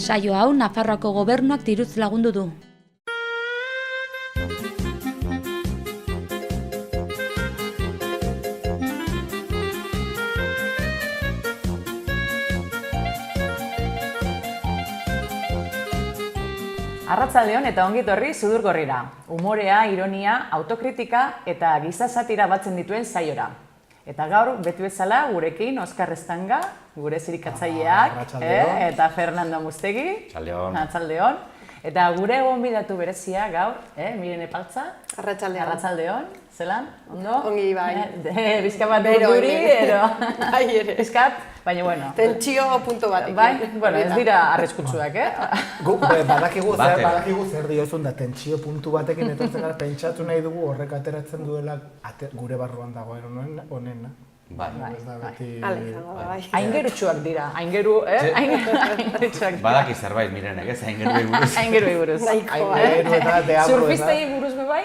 Saio hau Nafarroako gobernuak diruz lagundu du. Arratsaldeon eta ongi etorri Sudurgorrira. Humorea, ironia, autokritika eta giza satira batzen dituen saiora. Eta gaur, beti bezala, gurekin Oskar Estanga, gure zirikatzaileak, eta Fernando Mustegi. Arratsaldeon. Eta gure gonbidatu berezia gaur, Miren Epaltza. Arratsaldeon. Arratsaldeon. Zelan? Ondo? Ongi bai. Bizka bat duri, ero. Bai ere. Bizkat, baina bueno. Tentsio punto batekin. Bai, bueno, ez dira arriskutsuak, Guk badakigu zer diozun da tentsio puntu batekin etortzen gara pentsatu nahi dugu horrek ateratzen duela gure barruan dagoen honen. Bai. Aingerutsuak dira, aingerutsuak. Badaki zerbait Mirenek, ez? Aingeruei buruz. Surfistei buruz bebai?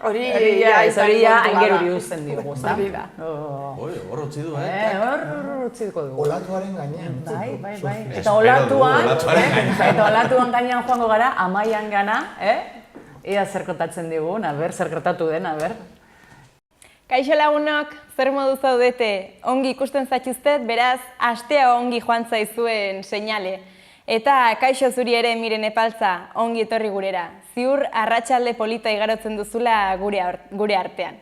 Hori aingeruri uzten diogu, da? Hor utzi du, Hor utziko dugu. Olatuaren gainean. Bai. Eta olatuan gainean joango gara, Amaian gana, ea zer kontatzen digun, zer gertatu den, Kaixo lagunok, zer modu zaudete? Ongi ikusten zaituztet, beraz, astea ongi joan zaizuen seinale. Eta kaixo zuri ere Miren Epaltza, ongi etorri gurera. Ziur arratsalde polita igarotzen duzula gure artean.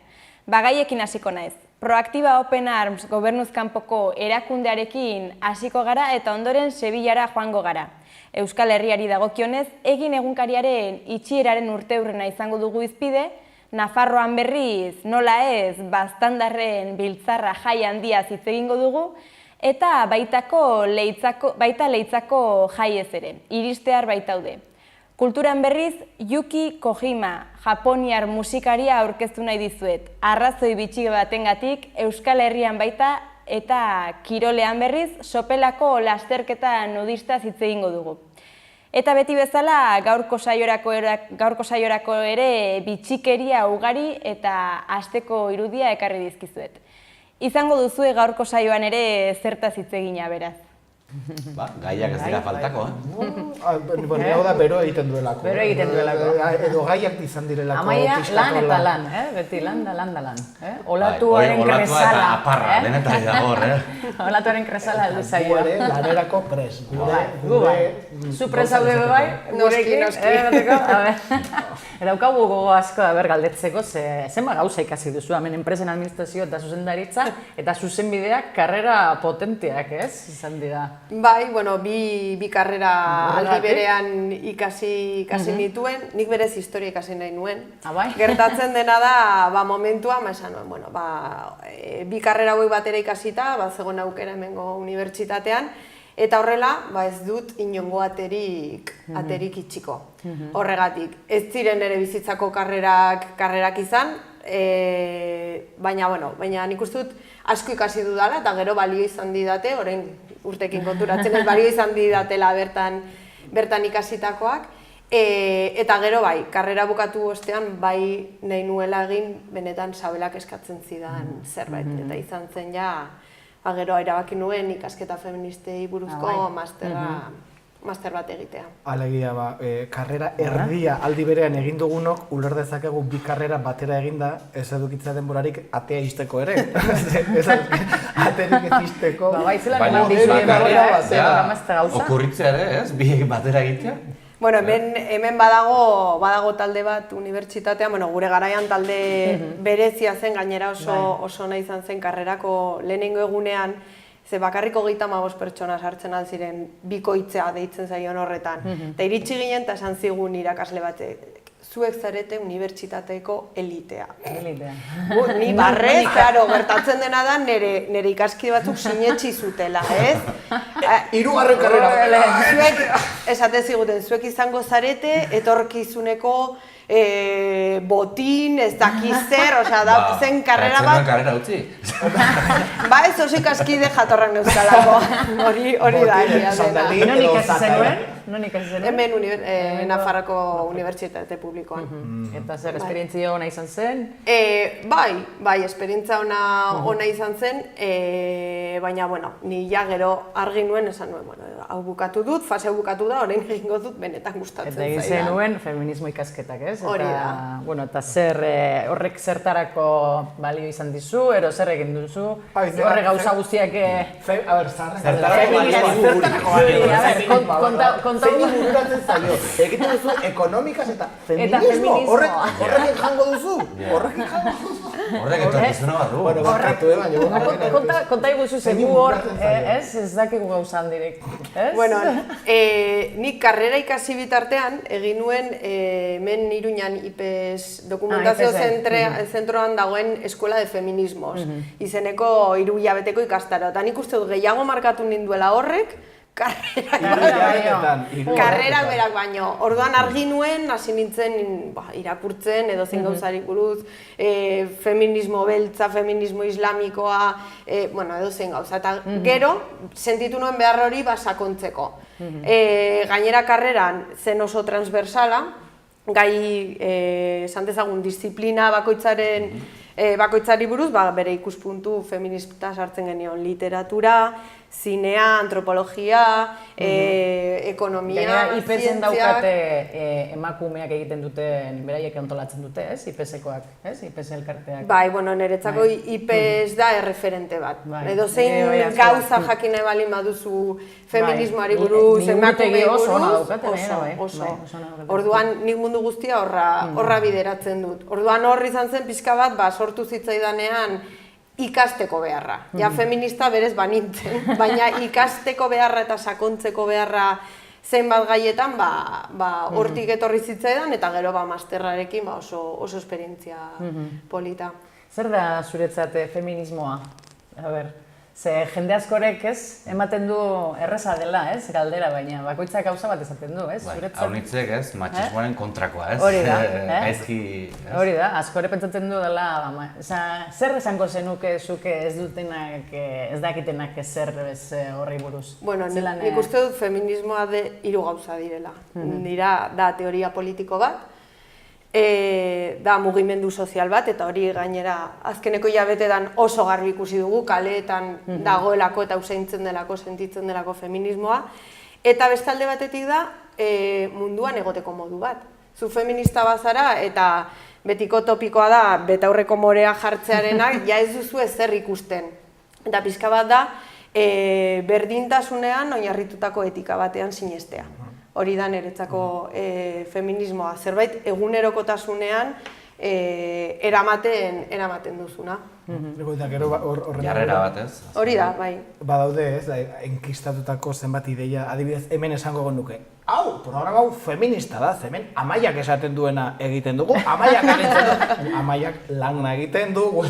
Bagaiekin hasiko naiz. Proaktiba Open Arms gobernuzkanpoko erakundearekin hasiko gara eta ondoren Sevillara joango gara. Euskal Herriari dagokionez, egin egunkariaren itxieraren urteurrena izango dugu izpide, Nafarroan berriz, nola ez, baztandarren biltzarra jai handia hitz egingo dugu, eta baita Leitzako jai ez ere, iristear baitaude. Kulturan berriz, Yuki Kojima, japoniar musikaria aurkeztu nahi dizuet. Arrazoi bitxi batengatik, Euskal Herrian baita eta kirolean berriz, sopelako lasterketa nudista hitz egingo dugu. Eta beti bezala, gaurko saiorako ere bitxikeria ugari eta asteko irudia ekarri dizkizuet. Izango duzue gaurko saioan ere zertaz hitz egina beraz. Gaiak ez dira faltako, Hau da bero egiten duelako. Bero egiten duelako. Edo gaiak izan direlako. Amaia lan eta lan, beti lan da lan. Olatuaren kresala. Olatua eta aparra, denetari dago hor, Olatuaren kresala aldu saioa. Lanerako pres. Gu bai. Zu pres haude bai? Noski. Daukagu gogo asko galdetzeko, zenba gauza ikasi duzu, hemen enpresen administrazio eta zuzendaritza, eta zuzenbideak karrera potenteak, ez? Izan dira. Bai, bueno, bi karrera aldi berean ikasi nituen, nik berez historia ikasi nahi nuen. Gertatzen dena da, momentua, esan nuen, bi karrera hauek batera ikasita, zegoen aukera hemengo unibertsitatean, eta horrela, ez dut inongo aterik itxiko. Horregatik, ez ziren ere bizitzako karrerak izan, baina nik uste dut asko ikasi dudala eta gero balio izan didate, orain urtekin konturatzen ez balio izan didatela bertan ikasitakoak, eta gero bai, karrera bukatu ostean bai nahi nuela egin benetan sabelak eskatzen zidan zerbait, eta izan zen gero erabaki nuen ikasketa feministei buruzko master bat egitea. Alegia, karrera erdia aldi berean egin dugunok, uler dezakegu bi karrera batera eginda, ez edukitza denborarik atea izteko ere. Aterik ez izteko. Baina okurritzea ere, ez? Bi batera egitea? Bueno, hemen badago talde bat unibertsitatean, gure garaian talde berezia zen, gainera oso nahi izan zen karrerako lehenengo egunean, ze bakarriko 35 pertsona sartzen ziren bikoitzea deitzen zaion horretan. Eta iritsi ginen eta esan zigun irakasle batek, zuek zarete unibertsitateko elitea. Ni barrez, gertatzen dena da nire ikaskide batzuk sinetsi zutela, ez? Hirugarren karrera. Zuek, esate ziguten, zuek izango zarete etorkizuneko botin, ez dakiz zer, osea, da zen karrera bat. Karrera utzi. Ba ez oso ikaskide jatorrak neuzkalako, hori da egia dena. Non ikasi zenuen? Non ikasi zenuen? Hemen Nafarroko Unibertsitate Publikoan. Eta zer, esperientzia ona izan zen? Bai, esperientzia ona izan zen, baina, bueno, ni ja gero argi nuen esan nuen, bueno, hau bukatu dut, fase hau bukatu da, orain egingo dut benetan gustatzen zaidan. Eta egin zenuen feminismo ikasketak, ez? Hori da. Bueno, eta zer, horrek zertarako balio izan dizu, ero zer egin duzu? Horrek gauza guztiak... Zein inguratzen zaio, egiten duzu ekonomikaz eta feminismo, horrekin jango duzu, Horrek etorkizuna bat du. Bueno, bakatu, baina... Konta iguzu zegu hor, ez dakigu gauza handirek, ez? Bueno, nik karrera ikasi bitartean, egin nuen hemen Iruñan IPES dokumentazio zentroan dagoen Escuela de Feminismos, izeneko 3 hilabeteko ikastaro, eta nik uste dut gehiago markatu ninduela horrek, karrerak berak baino. Orduan argi nuen, hasi nintzen irakurtzen edo zein gauzarik buruz, feminismo beltza, feminismo islamikoa, edo zein gauza. Eta gero, sentitu nuen behar hori sakontzeko. Gainera karreran zen oso transversala, gai esan dezagun disiplina bakoitzari buruz, bere ikuspuntu feminista sartzen genion literatura, zinea, antropologia, ekonomia, zientzia... IPES-en daukate emakumeak egiten duten, beraiek antolatzen dute, ez? IPES-ekoak, ez? IPES elkarteak. Bai, bueno, niretzako IPES da erreferente bat. Edo zein gauza jakin nahi balin baduzu feminismoari buruz, emakumei buruz, oso. Orduan, nik mundu guztia horra bideratzen dut. Orduan hor izan zen pixka bat, sortu zitzaidanean ikasteko beharra. Ja feminista berez banintzen, baina ikasteko beharra eta sakontzeko beharra zenbat gaietan, hortik etorri zitzaidan eta gero masterrarekin oso esperientzia polita. Zer da zuretzat feminismoa? A ber, ze jende askorek ez, ematen du erreza dela, ez, galdera, baina bakoitzak gauza bat esaten du, ez? Hau nitzek, ez, machismoaren kontrakoa, ez? Hori da, gaizki, ez? Hori da, askore pentsatzen du dela, zer esango zenuke zuke ez dutenak, ez dakitenak zer horri buruz? Bueno, nik uste dut feminismoa 3 gauza direla. Da teoria politiko bat, da mugimendu sozial bat, eta hori gainera azkeneko hilabetetan oso garbi ikusi dugu, kaleetan dagoelako eta usaintzen delako, sentitzen delako feminismoa, eta bestalde batetik da munduan egoteko modu bat. Zu feminista bazara eta betiko topikoa da betaurreko morea jartzearenak, ja ez duzu ezer ikusten. Eta pixka bat da berdintasunean oinarritutako etika batean sinestea. Hori da niretzako feminismoa, zerbait egunerokotasunean eramaten duzuna. Jarrera bat, ez? Hori da, bai. Badaude, ez, enkistatutako zenbat ideia, adibidez, hemen esango genuke. Hau, programa hau feminista da, hemen Amaiak esaten duena egiten dugu, Amaiak lana egiten dugu,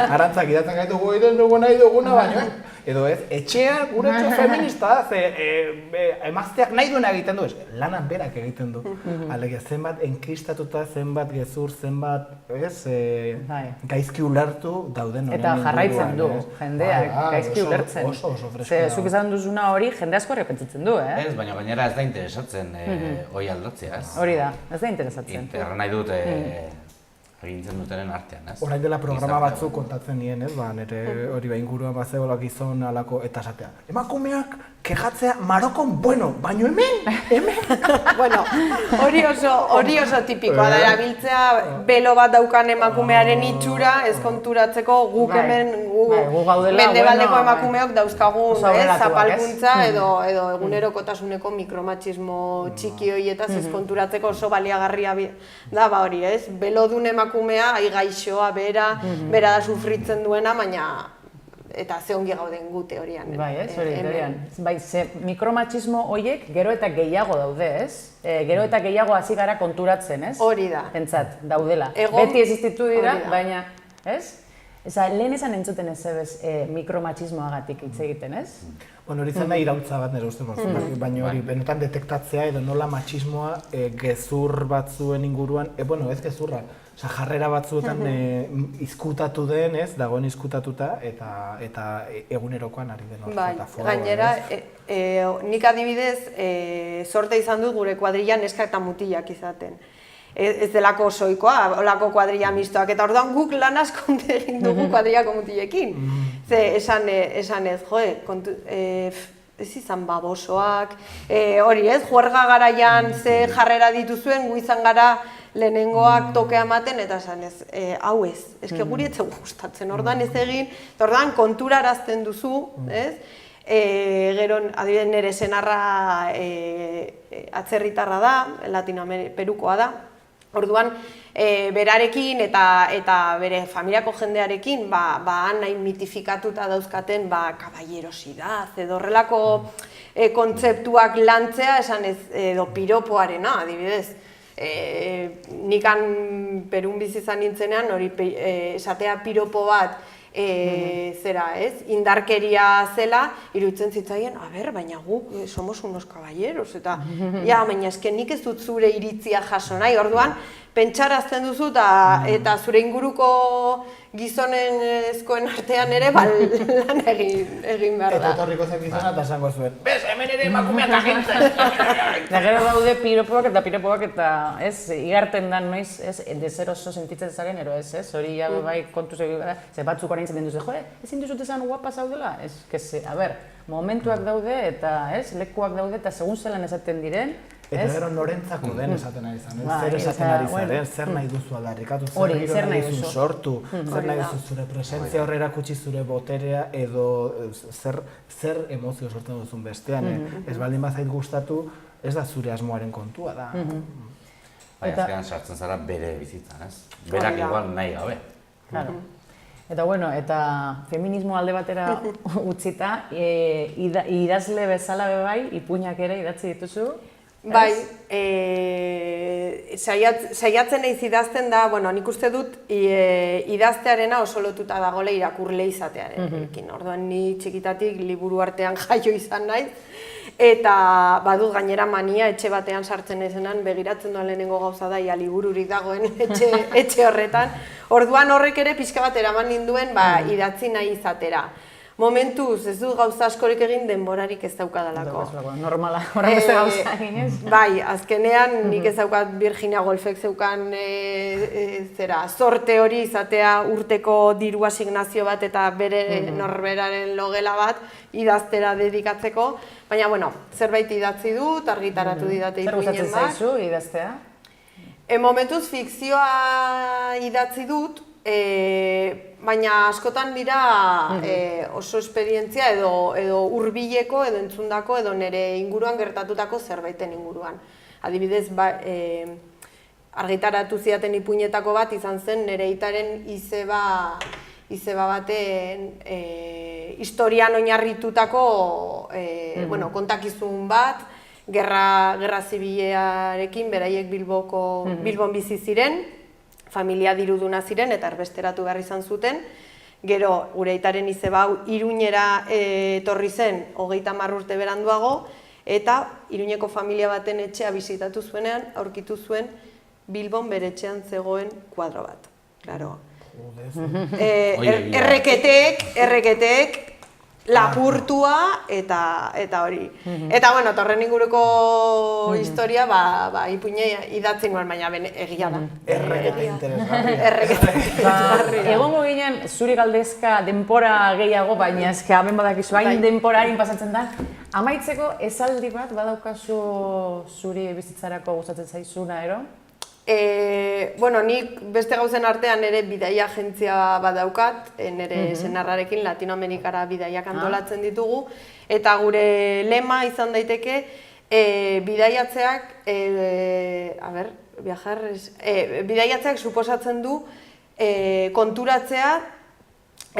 Arantzak idatzen gaitugu egiten dugu nahi duguna, baina, edo ez, etxea guretxo feminista da, emazteak nahi duena egiten du, lanan berak egiten du. Alegia, zenbat enkistatuta, zenbat gezur, zenbat, gaizki ulertu dauden honen inguruan. Eta jarraitzen du, jendeak, gaizki ulertzen. Oso freskoa. Zuk izan duzuna hori jende asko pentsatzen du, Ez, baina gainera ez da interesatzen hori aldatzea, ez? Hori da, ez da interesatzen. Erra nahi dut egintzen dutenen artean, ez? Orain dela programa batzuk kontatzen nien, ez? Nire hori inguruan bazegoela gizon alako eta esatea. Emakumeak kejatzea Marokon, bueno, baino hemen? Bueno, hori oso tipikoa da, erabiltzea belo bat daukan emakumearen itxura, ez konturatzeko guk hemen, mendebaldeko emakumeok dauzkagun zapalkuntza edo egunerokotasuneko mikromachismo txiki horietaz ez konturatzeko oso baliagarria da hori, ez? Belodun emakumea, gaixoa, bera da sufritzen duena, baina eta ze ongi gauden gu teorian. Bai, ez, hori teorian. Bai, ze mikromachismo horiek gero eta gehiago daude, ez? Gero eta gehiago hasi gara konturatzen, ez? Hori da. Pentsat, daudela. Beti existitu dira, baina, ez? Eza, lehen esan entzuten ez ebez mikromatxismoagatik hitz egiten, ez? Bueno, hori zen da irautza bat nire uste baina hori benetan detektatzea edo nola matxismoa gezur batzuen inguruan, bueno, ez gezurra, jarrera batzuetan izkutatu den, ez, dagoen izkutatuta eta egunerokoan ari den hori. Bai, gainera, nik adibidez, sorte izan dut gure kuadrillan neska eta mutilak izaten. Ez delako osoikoa, olako kuadrilla mistoak, eta orduan guk lan asko egin dugu kuadrillako mutilekin. Ze, esan ez, ez izan babosoak, hori ez, juerga garaian ze jarrera dituzuen, gu izan gara lehenengoak tokea ematen, eta esan ez, hau ez, eske guri ez gustatzen, orduan ez egin, eta orduan konturarazten duzu, ez? Gero, adibidez, nire senarra atzerritarra da, Perukoa da, orduan, berarekin eta bere familiako jendearekin han nahi mitifikatuta dauzkaten kaballerosidad edo horrelako kontzeptuak lantzea, esan ez, edo piropoarena, adibidez. Nikan Perun bizi izan nintzenean, hori esatea piropo bat zera, ez? Indarkeria zela, iruditzen zitzaien, baina guk somos unos caballeros, eta baina eske nik ez dut zure iritzia jaso nahi, orduan, pentsarazten duzu eta zure inguruko gizonezkoen artean ere lan egin behar da. Eta etorriko zen gizona eta esango zuen, bez, hemen ere emakumeak agintzen! Eta gero daude piropoak eta ez, igarten dan noiz, ez, deseroso sentitzen zaren, ero ez, hori ja bai kontuz egin gara, ze batzuk orain zaten duzu, ezin duzut esan guapa zaudela? Ez, a ber, momentuak daude eta ez, lekuak daude eta segun zelan esaten diren, eta gero norentzako den esaten ari zan, zer esaten ari zaren, zer nahi duzu aldarrikatu, zer nahi duzu sortu, zer nahi duzu zure presentzia horre erakutsi zure boterea edo zer emozio sortzen duzun bestean. Ez baldin bazait gustatu, ez da zure asmoaren kontua da. Bai, azkenan sartzen zara bere bizitzan, ez? Berak igual nahi gabe. Eta bueno, eta feminismo alde batera utzita, idazle bezala bai, ipuinak ere idatzi dituzu. Bai, saiatzen naiz idazten da, nik uste dut idaztearena oso lotuta dagoela irakurle izatearekin. Orduan ni txikitatik liburu artean jaio izan naiz, eta badut gainera mania etxe batean sartzen ezenan, begiratzen doan lehenengo gauza da, ia libururik dagoen etxe horretan. Orduan horrek ere pixka bat eraman ninduen idatzi nahi izatera. Momentuz, ez du gauza askorik egin denborarik ez daukadalako. Normala, horren beste gauza egin ez? Bai, azkenean nik ez daukat Virginia Woolfek zeukan zorte hori izatea urteko diru asignazio bat eta bere norberaren logela bat idaztera dedikatzeko. Baina, zerbait idatzi dut, argitaratu didate ipuinen bat. Zer gustatzen zaizu idaztea? Momentuz fikzioa idatzi dut, baina askotan dira oso esperientzia edo hurbileko edo entzundako edo nire inguruan gertatutako zerbaiten inguruan. Adibidez, argitaratu zidaten ipuinetako bat izan zen nire aitaren izeba baten historian oinarritutako kontakizun bat, gerra zibilearekin beraiek Bilbon bizi ziren, familia diruduna ziren eta erbesteratu behar izan zuten. Gero, gure aitaren izeba hau Iruñera etorri zen 30 urte beranduago, eta Iruñeko familia baten etxea bisitatu zuenean, aurkitu zuen Bilbon bere etxean zegoen kuadro bat. Claro. Erreketek, lapurtua eta hori. Eta, horren inguruko historia, ipuine idatzi nuen, baina egia da. Errekete interesgarria. Egongo ginen, zuri galdezka denpora gehiago, baina eske hemen badakizu hain denpora hain pasatzen da. Amaitzeko esaldi bat badaukazu zuri bizitzarako gustatzen zaizuna, ero? Nik beste gauzen artean nire bidaia agentzia bat daukat, nire senarrarekin Latinoamerikara bidaiak antolatzen ditugu, eta gure lema izan daiteke bidaiatzeak, bidaiatzeak suposatzen du konturatzea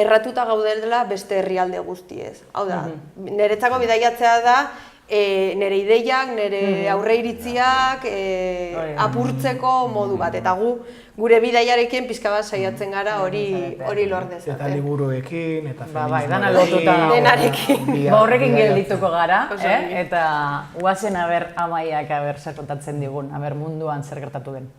erratuta gaudela beste herrialde guztiez. Hau da, niretzako bidaiatzea da nire ideiak, nire aurreiritziak apurtzeko modu bat. Eta gure bidaiarekin pixka bat saiatzen gara hori lor dezaten. Eta liburuekin, eta Bai, dana lotuta dago. Denarekin. Horrekin geldituko gara, eta guazen aber Amaiak zer kontatzen digun, aber munduan zer gertatu den.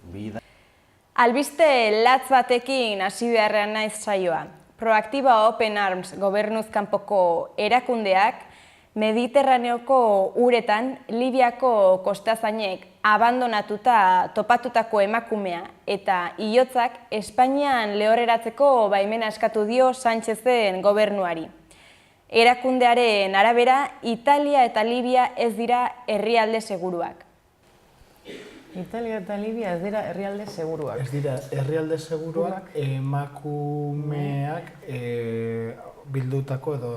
Albiste latz batekin hasi beharrean naiz saioa. Proaktiba Open Arms gobernuz kanpoko erakundeak Mediterraneoko uretan Libiako kostazainek abandonatuta topatutako emakumea eta hilotzak Espainian lehorreratzeko baimena eskatu dio Sánchezen gobernuari. Erakundearen arabera, Italia eta Libia ez dira herrialde seguruak. Italia eta Libia ez dira herrialde seguruak. Ez dira herrialde seguruak, emakumeak bildutako edo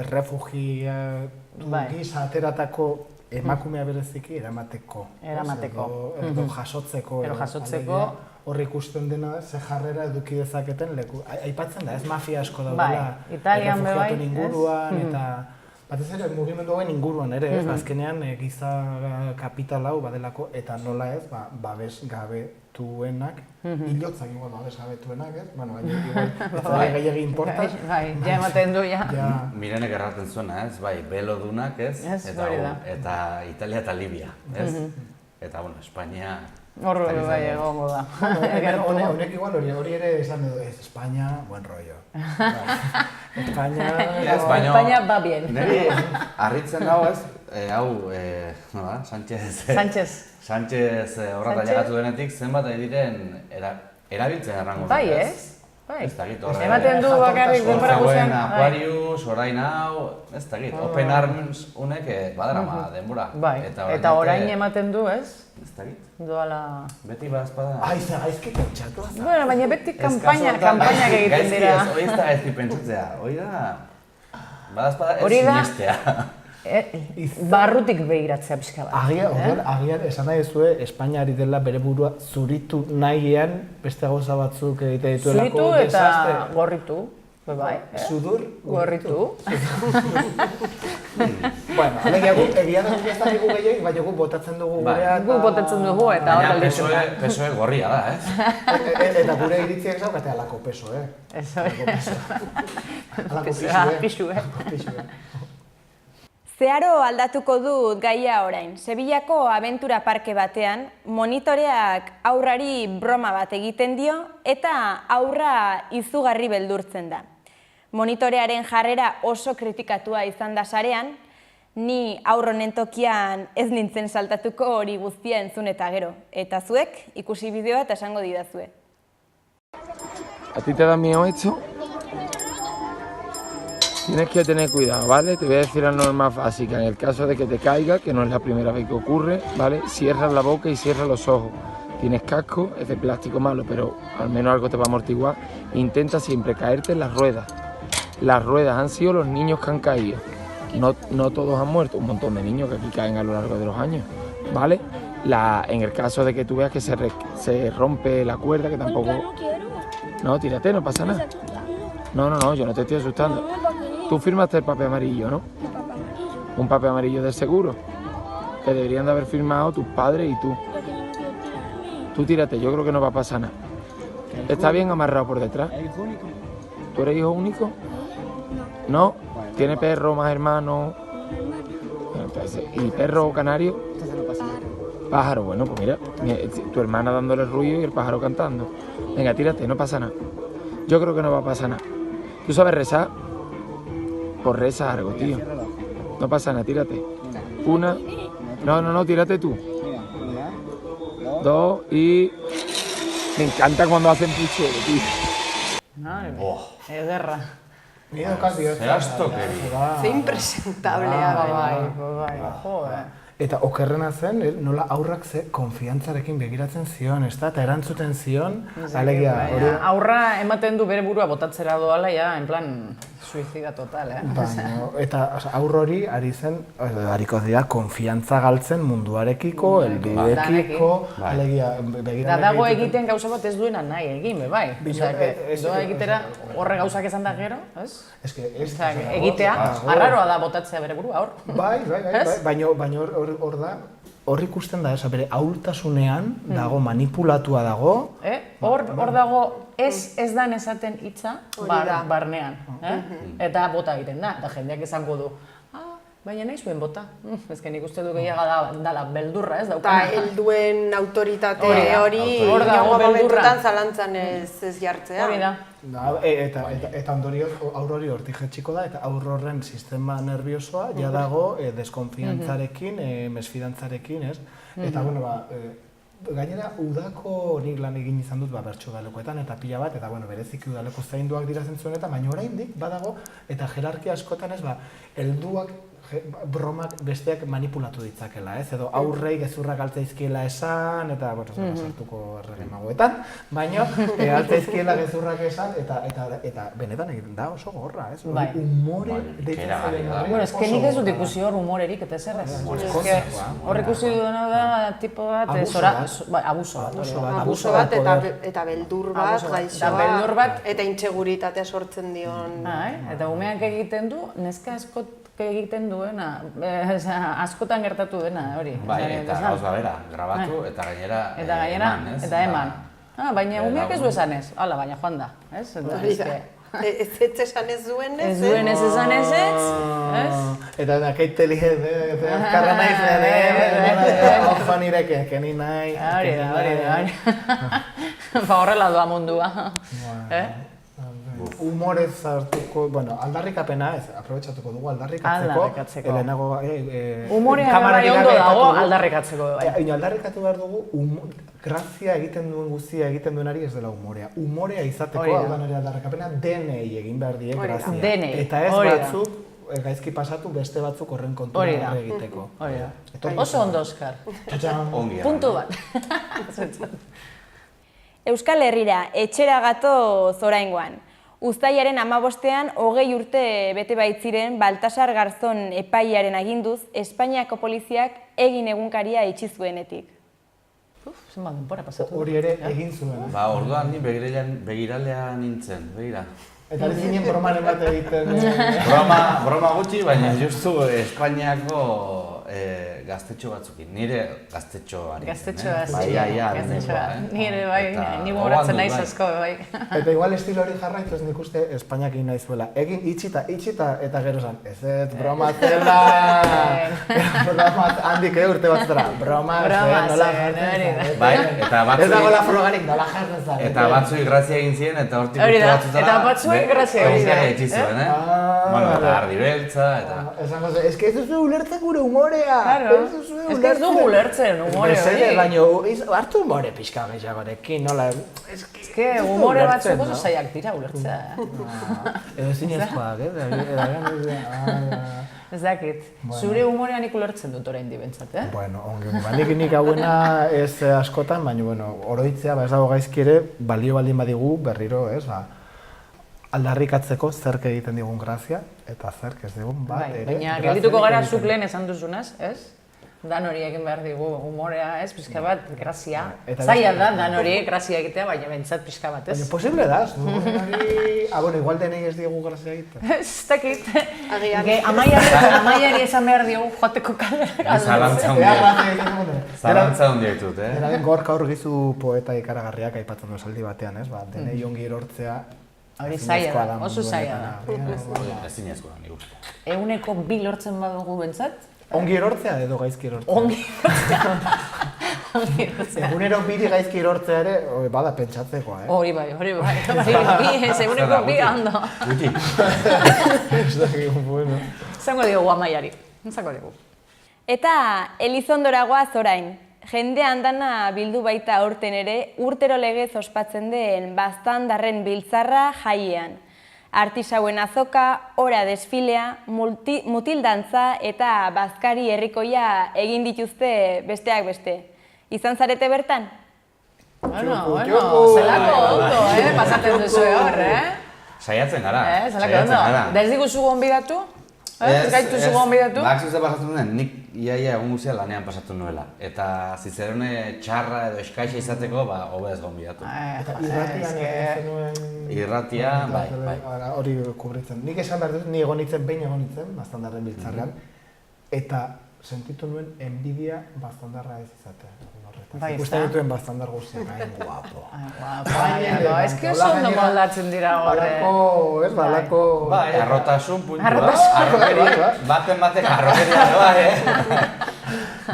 errefugiatu gisa ateratako emakumea bereziki eramateko. Edo jasotzeko. Hor ikusten dena, ze jarrera eduki dezaketen leku. Aipatzen da, ez mafia asko daudela errefugiatuen inguruan, eta batez ere mugimendu hauen inguruan ere, azkenean giza kapital hau badelako, eta nola ez, babes gabetuenak, hilotzak igual babes gabetuenak, ez? Bueno, igual, ez da gehiagi importa. Bai, ja ematen du, ja. Mirenek erraten zuena, ez? Bai, belodunak, ez? Eta Italia eta Libia, ez? Eta, bueno, Espainia... Horro, bai, egongo da. Honek igual hori ere esan edo, Espainia, buen rollo. Espainia va bien. Neri, harritzen dago ez, hau, Sánchez horrat ailegatu denetik, zenbat ari diren erabiltzen errango. Bai, ez? Ez dakit, ematen du bakarrik denbora guztian. Aquarius, orain hau, ez dakit, Open Arms unek badarama denbora. Bai, eta orain ematen du, ez? Ez dakit. Doala... Beti badazpada. Aiza, gaizki pentsatu. Bueno, baina beti kampainak egiten dira. Hori ez da gaizki pentsatzea, hori da... Badazpada ez sinestea. Barrutik behiratzea pixka bat. Agian, esan nahi zuen, Espainiari dela bere burua zuritu nahian beste gauza batzuk egite dituelako desastre. Zuritu eta gorritu. Bai, sudur, gorritu. Bueno, egia da ez da dugu gehiagik, baina guk botatzen dugu gurea. Guk botatzen dugu eta hor galditzen da. PSOE gorria da, ez? Eta gure iritziak zaukate alako PSOE. Alako PSOE. Zeharo aldatuko dut gaia orain. Sevillako abentura parke batean, monitoreak aurrari broma bat egiten dio eta aurra izugarri beldurtzen da. Monitorearen jarrera oso kritikatua izan da sarean, ni aurro honen tokian ez nintzen saltatuko hori guztia entzun eta gero. Eta zuek ikusi bideoa eta esango didazue. ¿A ti te da miedo esto? Tienes que tener cuidado, ¿vale? Te voy a decir la norma básica. En el caso de que te caiga, que no es la primera vez que ocurre, ¿vale? Cierras la boca y cierras los ojos. Tienes casco, es de plástico malo, pero al menos algo te va a amortiguar. Intenta siempre caerte en las ruedas. Las ruedas han sido los niños que han caído. No todos han muerto, un montón de niños que aquí caen a lo largo de los años, ¿vale? En el caso de que tú veas que se rompe la cuerda, que tampoco... No, tírate, no pasa nada. No, yo no te estoy asustando. Tú firmaste el papel amarillo, ¿no? Un papel amarillo del seguro. Que deberían de haber firmado tus padres y tú. Tú tírate, yo creo que no va a pasar nada. Está bien amarrado por detrás. ¿Tú eres hijo único? No. ¿Tiene perro, más hermanos? ¿Y perro canario? Pájaro, bueno, pues mira, tu hermana dándole ruido y el pájaro cantando. Venga, tírate, no pasa nada. Yo creo que no va a pasar nada. ¿Tú sabes rezar? Pues reza algo, tío. No pasa nada, tírate. Una. No, tírate tú. Dos y... Me encanta cuando hacen puchero, tío. Es guerra. Ze impresentable. Bai, joder. Eta okerrena zen, nola aurrak ze konfiantzarekin begiratzen zion, eta erantzuten zion, alegia. Aurra ematen du bere burua botatzera doala, en plan, Suizida total, Baina, eta aur hori ari zen, hariko dira, konfiantza galtzen munduarekiko, helbidekiko, alegia, begira. Da dago egiten gauza bat ez duena nahi egin, bai. Doa egitera horre gauzak esan da gero, ez? Egitea, arraroa da botatzea bere burua, hor. Bai, baina hor da, hor ikusten da, bere ahultasunean dago, manipulatua dago. Hor dago ez dan esaten hitza barnean. Eta bota egiten da, eta jendeak esango du. Baina nahi zuen bota. Ezken ikuste du gehiaga dala beldurra, ez daukana. Eta helduen autoritate hori joango momentutan zalantzan ez jartzea. Hori da. Eta ondorioz aur hori hortik jetxiko da, eta aur horren sistema nerviosoa ja dago deskonfiantzarekin, mesfidantzarekin, ez? Eta, bueno, gainera, udako nik lan egin izan dut bertso udalekoetan eta pila bat, eta bereziki udaleko zainduak dira zentzuenetan, baina oraindik badago, eta jerarkia askotan ez, helduak bromak besteak manipulatu ditzakela, ez? Edo aurrei gezurrak altzaizkiela esan, eta, sartuko erregemagoetan, baina altzaizkiela gezurrak esan, eta benetan egiten da oso gorra, ez? Humore deitzen zailen horri. Bueno, ezke nik ez dut ikusi hor humorerik eta ezer ez. Hor ikusi dudana da, tipo bat, abuso bat eta beldur bat, gaixoa, eta inseguritatea sortzen dion. Eta umeak egiten du, neska askot egiten duena, askotan gertatu dena, hori. Bai, eta gauza bera, grabatu eta gainera eman, ez? Eta eman. Baina umeak ez du esan ez, hala, baina joan da, ez? Ez esan ez duen ez, ez duen ez esan ez ez? Eta nakeiteli azkarra nahi zen, ojo nireke, keni nahi. Hori da. Horrela doa mundua. Humorez hartuko, aldarrikapena ez, aprobetxatuko dugu aldarrikatzeko. Humorea bai ondo dago aldarrikatzeko. Aldarrikatu behar dugu, grazia egiten duen guztia egiten duenari ez dela humorea. Humorea izateko hau nire aldarrikapena denei egin behar die grazia. Eta ez batzuk, gaizki pasatu beste batzuk horren kontura egiteko. Oso ondo, Oskar. Puntu bat. Euskal Herrira, etxera gatoz oraingoan. Uztailaren 15ean 20 urte bete baitziren Baltasar Garzón epailearen aginduz, Espainiako poliziak egin egunkaria itxi zuenetik. Zenbat denbora pasatu. Hori ere egin zuen. Orduan ni begiralea nintzen, begira. Eta ez zinen bromaren bat egiten. Broma gutxi, baina justu Espainiako gaztetxo batzukin, nire gaztetxoari. Gaztetxoa, nire bai, ni gogoratzen naiz asko, bai. Eta igual estilo hori jarraituz nik uste Espainiak egin nahi zuela. Egin itxita eta gero zan, ez broma zela! Handik urte batzutara, broma zen, nola jartzen. Bai, eta batzui... Ez dagoela frogarik, nola jartzen zara. Eta batzui grazia egin ziren, eta hortik urte batzutara... Eta batzui grazia egin ziren. Itxi zuen, eta ardi beltza, eta... Ez que ez duzu ulertzen gure humorea. Ez que ez dugu ulertzen humore hori. Baina hartu humore pixka gehiagorekin, nola... Ez que humore batzuk oso zaiak dira ulertzea. Edo zinezkoak, Ez dakit. Zure humorea nik ulertzen dut orain dibentzat, Bueno, ongi, nik hauena ez askotan, baina oroitzea, ez dago gaizki ere, balio baldin badigu berriro, ez, aldarrikatzeko zerk egiten digun grazia, eta zerk ez digun bat ere. Baina geldituko gara zuk lehen esan duzunaz, ez? Dan hori egin behar digu humorea, ez? Pixka bat, grazia. Zaila da, dan hori grazia egitea, baina bentsat pixka bat, ez? Baina posible da, igual denei ez diegu grazia egitea. Ez dakit. Amaiari esan behar digu joateko kalera. Zalantza hundia ditut, Gorka Urgizu poeta ikaragarriak aipatzen du esaldi batean, ez? Denei ongi erortzea. Hori zaila da, oso zaila da. Ezinezkoa da, nik uste. 102 lortzen badugu bentsat? Ongi erortzea edo gaizki erortzea? Ongi erortzea. Egunero biri gaizki erortzea ere, bada pentsatzekoa, Hori bai. Eguneko bi hando. Guti. Ez dakik, bueno. Zango dugu Amaiari. Zango dugu. Eta Elizondora goaz orain. Jende andana bildu baita aurten ere, urtero legez ospatzen den Baztandarren biltzarra jaiean. Artisauen azoka, ora desfilea, mutildantza eta bazkari herrikoia egin dituzte besteak beste. Izan zarete bertan? Bueno, zelako ondo, pasatzen duzu hor, Saiatzen gara. Zalako ondo. Da ez diguzu gonbidatu? Ez gaituzu gonbidatu? Bak zuze pasatzen duen, nik iaia egun guztia lanean pasatu nuela. Eta Zizerone txarra edo eskaixa izateko, hobe ez gonbidatu. Eta irratian zenuen... Irratia, bai. Hori kubritzen. Nik esan behar dut, ni egon nintzen, Baztandarren biltzarrean, eta sentitu nuen enbidia Baztandarra ez izatea. Ikusten dituen Baztandar guztiak, guapo. Baina, ez que oso ondo moldatzen dira horre. Balako, ez balako... Bai, arrotasun puntua. Arrokeria, batek arrokeria doa,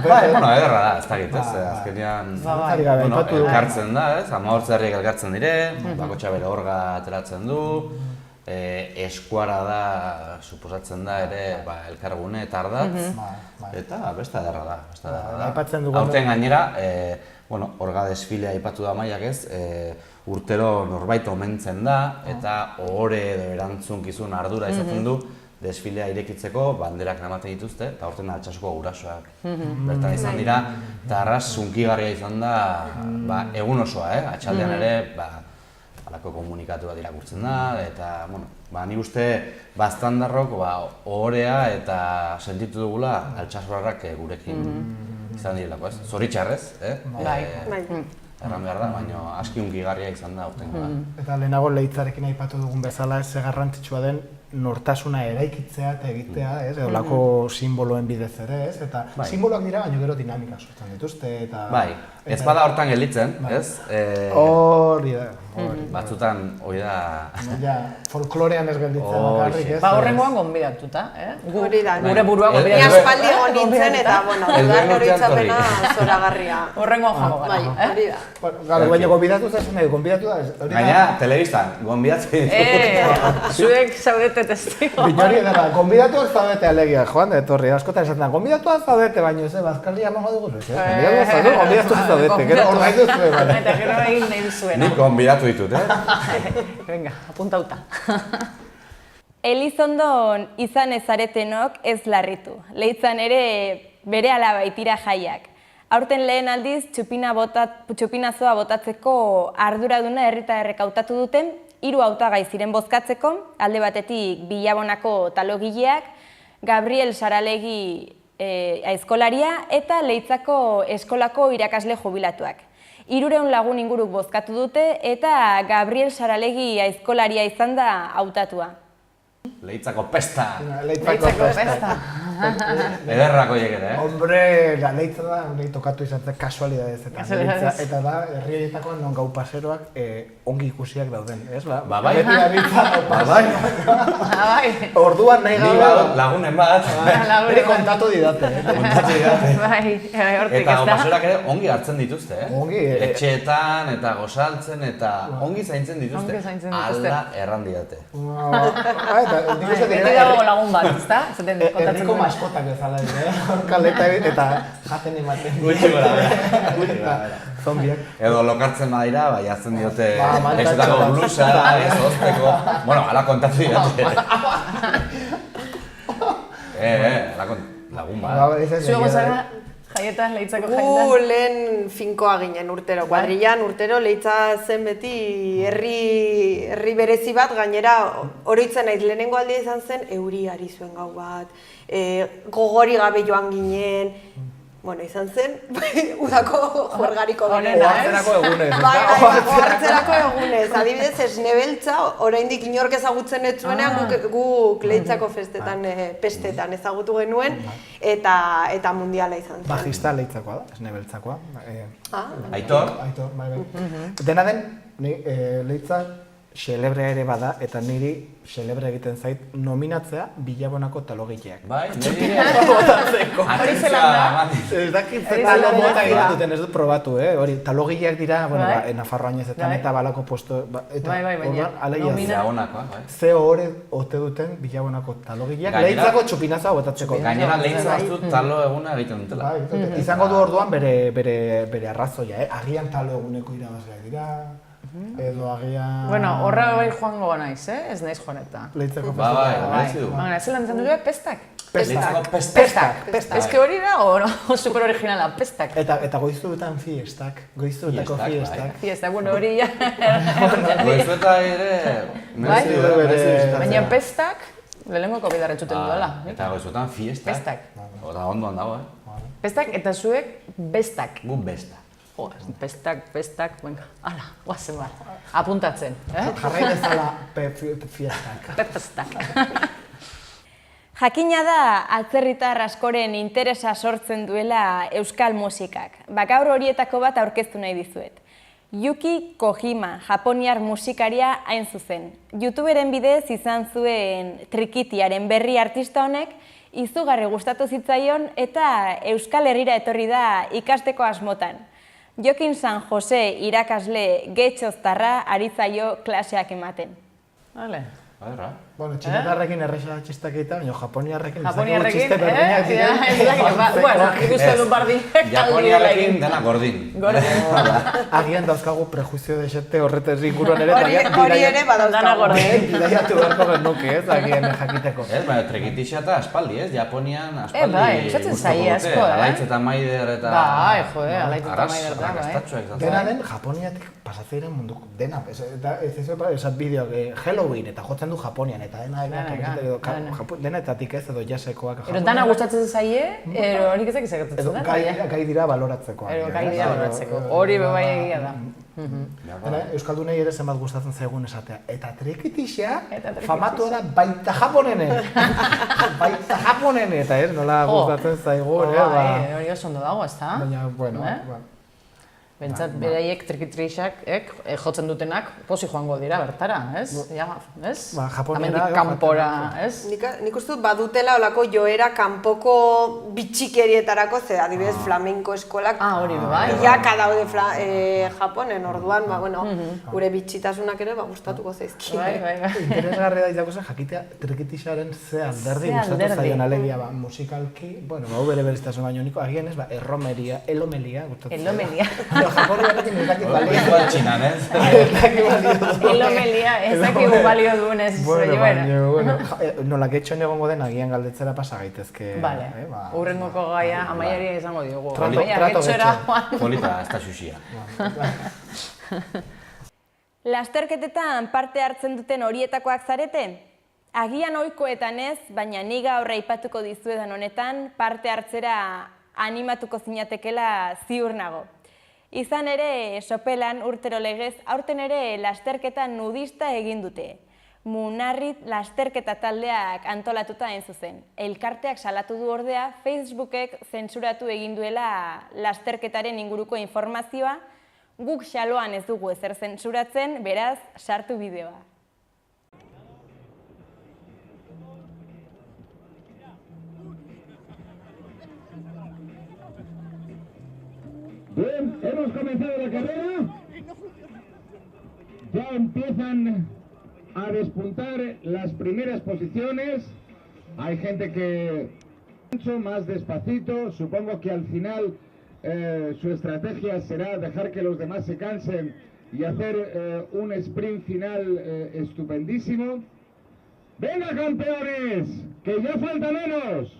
Bai, ederra da, ez dakit, ez, azkenean... Elkartzen da, ez, 15 herriak elkartzen dire, bakotxa bere orga ateratzen du, eskuara da, suposatzen da ere, elkargune eta ardatz, eta beste ederra da, Aurten gainera, orga desfilea aipatu da Amaiak ez, urtero norbait omentzen da, eta ohore edo erantzunkizun ardura izaten du, desfilea irekitzeko banderak namaten dituzte, eta aurten Altsasuko gurasoak bertan izan dira, eta arras sunkigarria izan da egun osoa, atxaldean ere, halako komunikatu bat irakurtzen da, eta, nik uste Baztandarrok ohorea eta sentitu dugula Altsasuarrak gurekin izan direlako, ez? Zoritxarrez, erran behar da, baina aski hunkigarria izan da aurtengoa. Eta lehenago Leitzarekin aipatu dugun bezala ez garrantzitsua den nortasuna eraikitzea eta egitea, ez? Olako simboloen bidez ere, ez? Eta simboloak dira, baina gero dinamika sortzen dituzte, eta... Bai, ez bada hortan gelditzen, ez? Hori da. Batzutan, hori da... Ja, folklorean ez gelditzen bakarrik, ez? Horrengoan gonbidatuta, Hori da. Gure burua Ni aspaldi egon nintzen eta, dudan horitzapena zoragarria. Horrengoan jango gara. Bai, hori da. Baina gonbidatu zen nahi, gonbidatu da... Gaina, telebistan, gonbidatu ditu. Zuek zaudete testigo. Hori da, gonbidatuak zaudete alegia, Joan, etorri, askotan esaten da, gonbidatuak zaudete, baina ez, Bazkalia emango dugu zuz, gonbidatuak zaudete, gero hor nahi duzu, Eta gero egin nahi duzuena. Nik gonbidatu ditut, Venga, apuntauta. Elizondon izan ezaretenok ez larritu. Leitzan ere bere alaba itira jaiak. Aurten lehen aldiz txupinazoa botatzeko arduraduna herritarrek hautatu duten, 3 hautagai ziren bozkatzeko, alde batetik Bilabonako talogileak, Gabriel Saralegi aizkolaria eta Leitzako eskolako irakasle jubilatuak. 300 lagun inguruk bozkatu dute eta Gabriel Saralegi aizkolaria izan da hautatua. Leitzako pesta! Leitzako pesta! Ederrako ere, Hombre, Leitza da, tokatu izan zen kasualidadez eta da, herri horietakoan non gau paseroak ongi ikusiak dauden, ez ba? Bai. Orduan nahi gabe... Lagunen bat. Bere kontatu didate. Eta paseroak ere ongi hartzen dituzte, Ongi. Etxeetan eta gozaltzen eta ongi zaintzen dituzte. Ala erran didate. Beti dago lagun bat, ezta? Herriko maskotak bezala, kaleta eta jaten ematen. Gutxi gora, zombiak. Edo lokartzen badira, jartzen diote ezetako blusa, ez, ozteko. Bueno, ala kontatu didate. Lagun bat. Zuego zara, jaietan, Leitzako jaietan? Gu lehen finkoa ginen urtero, kuadrillan urtero Leitza zen beti herri berezi bat, gainera oroitzen naiz lehenengo aldia izan zen euri ari zuen gau bat, gogori gabe joan ginen, izan zen, udako juergariko Honena, Ohartzerako egunez. Ohartzerako egunez, adibidez Esnebeltza, oraindik inork ezagutzen ez zuenean guk Leitzako festetan, pestetan ezagutu genuen, eta mundiala izan zen. Bajista Leitzakoa da, Esnebeltzakoa. Aitor? Aitor, bai. Dena den, Leitza xelebrea ere bada, eta niri xelebre egiten zait nominatzea Bilabonako talogileak. Bai, niri Hori zelan da? Ez dakit talo mota egiten duten, ez dut probatu, hori talogileak dira, Nafarroan ezetan eta balako posto... Bai, baina, Bilabonakoa, bai. Ze hori ote duten Bilabonako talogileak, Leitzako txupinazoa botatzeko. Gainera Leitza baztu talo eguna egiten dutela. Izango du orduan bere arrazoia, agian talo eguneko irabazleak dira... Edo agian... Bueno, horra bai joango naiz, ez naiz joaneta. Leitzeko Bai, Bai, zelan zen duzu, pestak? Pestak. Ez que hori da, o no, super originala, pestak. Eta goizuetan fiestak, goizuetako fiestak. Fiesta, bueno, hori ja. Goizueta ere... merezi du. Baina pestak, lehenengoko bidarra entzuten duela. Eta goizuetan fiestak. Pestak. Eta ondoan dago, Pestak eta zuek bestak. Gu besta. Pestak, venga, ala, guazen bat. Apuntatzen, Jarrai bezala fiestak. Pestak. Jakina da atzerritar askoren interesa sortzen duela euskal musikak. Gaur horietako bat aurkeztu nahi dizuet. Yuki Kojima, japoniar musikaria hain zuzen. YouTuberen bidez izan zuen Trikitiaren berri artista honek, izugarri gustatu zitzaion eta Euskal Herrira etorri da ikasteko asmotan. Jokin San Jose irakasle getxoztarra ari zaio klaseak ematen. Vale. Baderra. Bueno, txinetarrekin erresa txistak egita, baina japoniarrekin Japoniarrekin, bueno, ikusten du bardin. Japoniarrekin dena gordin. Agian dauzkagu prejuizio desente horretez inguruan ere. Hori ere badauzkagu. Bidaiatu beharko genuke, ez, agian jakiteko. Ez, baina trekitixa eta aspaldi, ez? Japonian aspaldi bai, gustatzen zaie asko, Alaitz eta Maider eta... Bai, jode, Alaitz eta Maider da, bai. Arrakastatxoak izan Dena den, Japoniatik pasatzeiren munduko, dena, esat bideoak Halloween eta jotzen du Japonian, eta denetatik ez, edo jasekoak. Ero dana gustatzen zaie, ero horik ezak izagatzen da. Edo gai dira baloratzekoa. Ero gai dira baloratzeko, hori bebai egia da. Euskaldunei ere zenbat gustatzen zaigun esatea. Eta trikitixa, famatu da baita japonene. Baita japonene, eta ez, nola gustatzen zaigun. Hori oso ondo dago, ez da? Baina, bueno, Bentsat, beraiek trikitrixak, jotzen dutenak, posi joango dira bertara, ez? Ez? Hamendik kanpora, ez? Nik uste dut badutela olako joera kanpoko bitxikerietarako, ze adibidez flamenko eskolak hori bai. bilaka daude Japonen, orduan, gure bitxitasunak ere gustatuko zaizki. Bai. Interesgarria da izako zen jakitea trikitixaren ze alderdi gustatu zaion alegia, musikalki, bueno, bere bereztasun baino niko, agian ez, erromeria, elomelia gustatu zaion. Elomelia. Japoniarekin ez dakit balio. Igual txinan, ez? Elomelia, ez dakigu balio duen ez joera. Bueno, nola getxon egongo den agian galdetzera pasa gaitezke. Vale, urrengoko gaia amaiari izango diogu. Trato getxo. Polita, ez da xuxia. Lasterketetan parte hartzen duten horietakoak zarete? Agian ohikoetan ez, baina ni gaur aipatuko dizuedan honetan parte hartzera animatuko zinatekela ziur nago. Izan ere, sopelan urtero legez, aurten ere lasterketa nudista egin dute. Munarrit lasterketa taldeak antolatuta hain zuzen. Elkarteak salatu du ordea, Facebookek zentsuratu egin duela lasterketaren inguruko informazioa, guk xaloan ez dugu ezer zentsuratzen, beraz, sartu bideoa. Bien, hemos comenzado la carrera. Ya empiezan a despuntar las primeras posiciones. Hay gente que mucho más despacito. Supongo que al final su estrategia será dejar que los demás se cansen y hacer un sprint final estupendísimo. ¡Venga, campeones! ¡Que ya falta menos!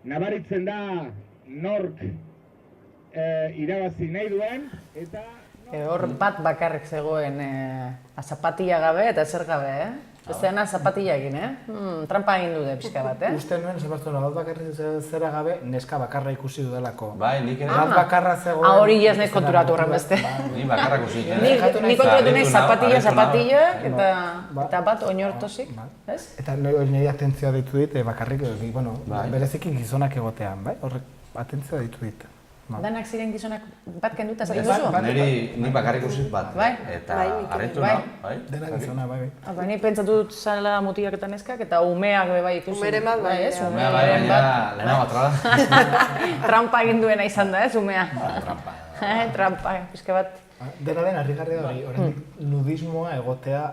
Nabaritzen da nork irabazi nahi duen, eta... Hor bat bakarrik zegoen zapatilla gabe eta ezer gabe, Besteana zapatilla egin, Trampa egin dute pixka bat, Uste nuen, Sebastiano, bat bakarrik zera gabe, neska bakarra ikusi dudalako. Bai, nik ere... Bat bakarra zegoen... Hori ez nahi konturatu horren beste. Ni bakarra ikusi. Nik konturatu nahi zapatilla eta bat oinortosik, ez? Eta nire atentzioa ditu dit, bakarrik, bereziki gizonak egotean, bai? Horrek atentzioa ditu dit. Danak ziren gizonak bat kenduta zaten duzu? Ni bakarrik ikusi bat. Eta harritu nahi, bai? Dena gizona, bai. Ni pentsatu dut zala mutilak eta neskak, eta umeak bai ikusi. Umere bat, bai. Umea bai, baina lehena bat da. Trampa egin duena izan da, umea. Trampa. Trampa, pixka bat. Dena den harrigarria hori, nudismoa egotea...